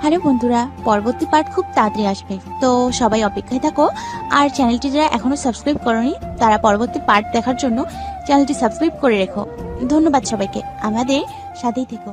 হ্যালো বন্ধুরা, পরবর্তী পার্ট খুব তাড়াতাড়ি আসবে, তো সবাই অপেক্ষায় থাকো। আর চ্যানেলটি যারা এখনো সাবস্ক্রাইব করোনি তারা পরবর্তী পার্ট দেখার জন্য চ্যানেলটি সাবস্ক্রাইব করে রেখো। ধন্যবাদ সবাইকে, আমাদের সাথেই থেকো।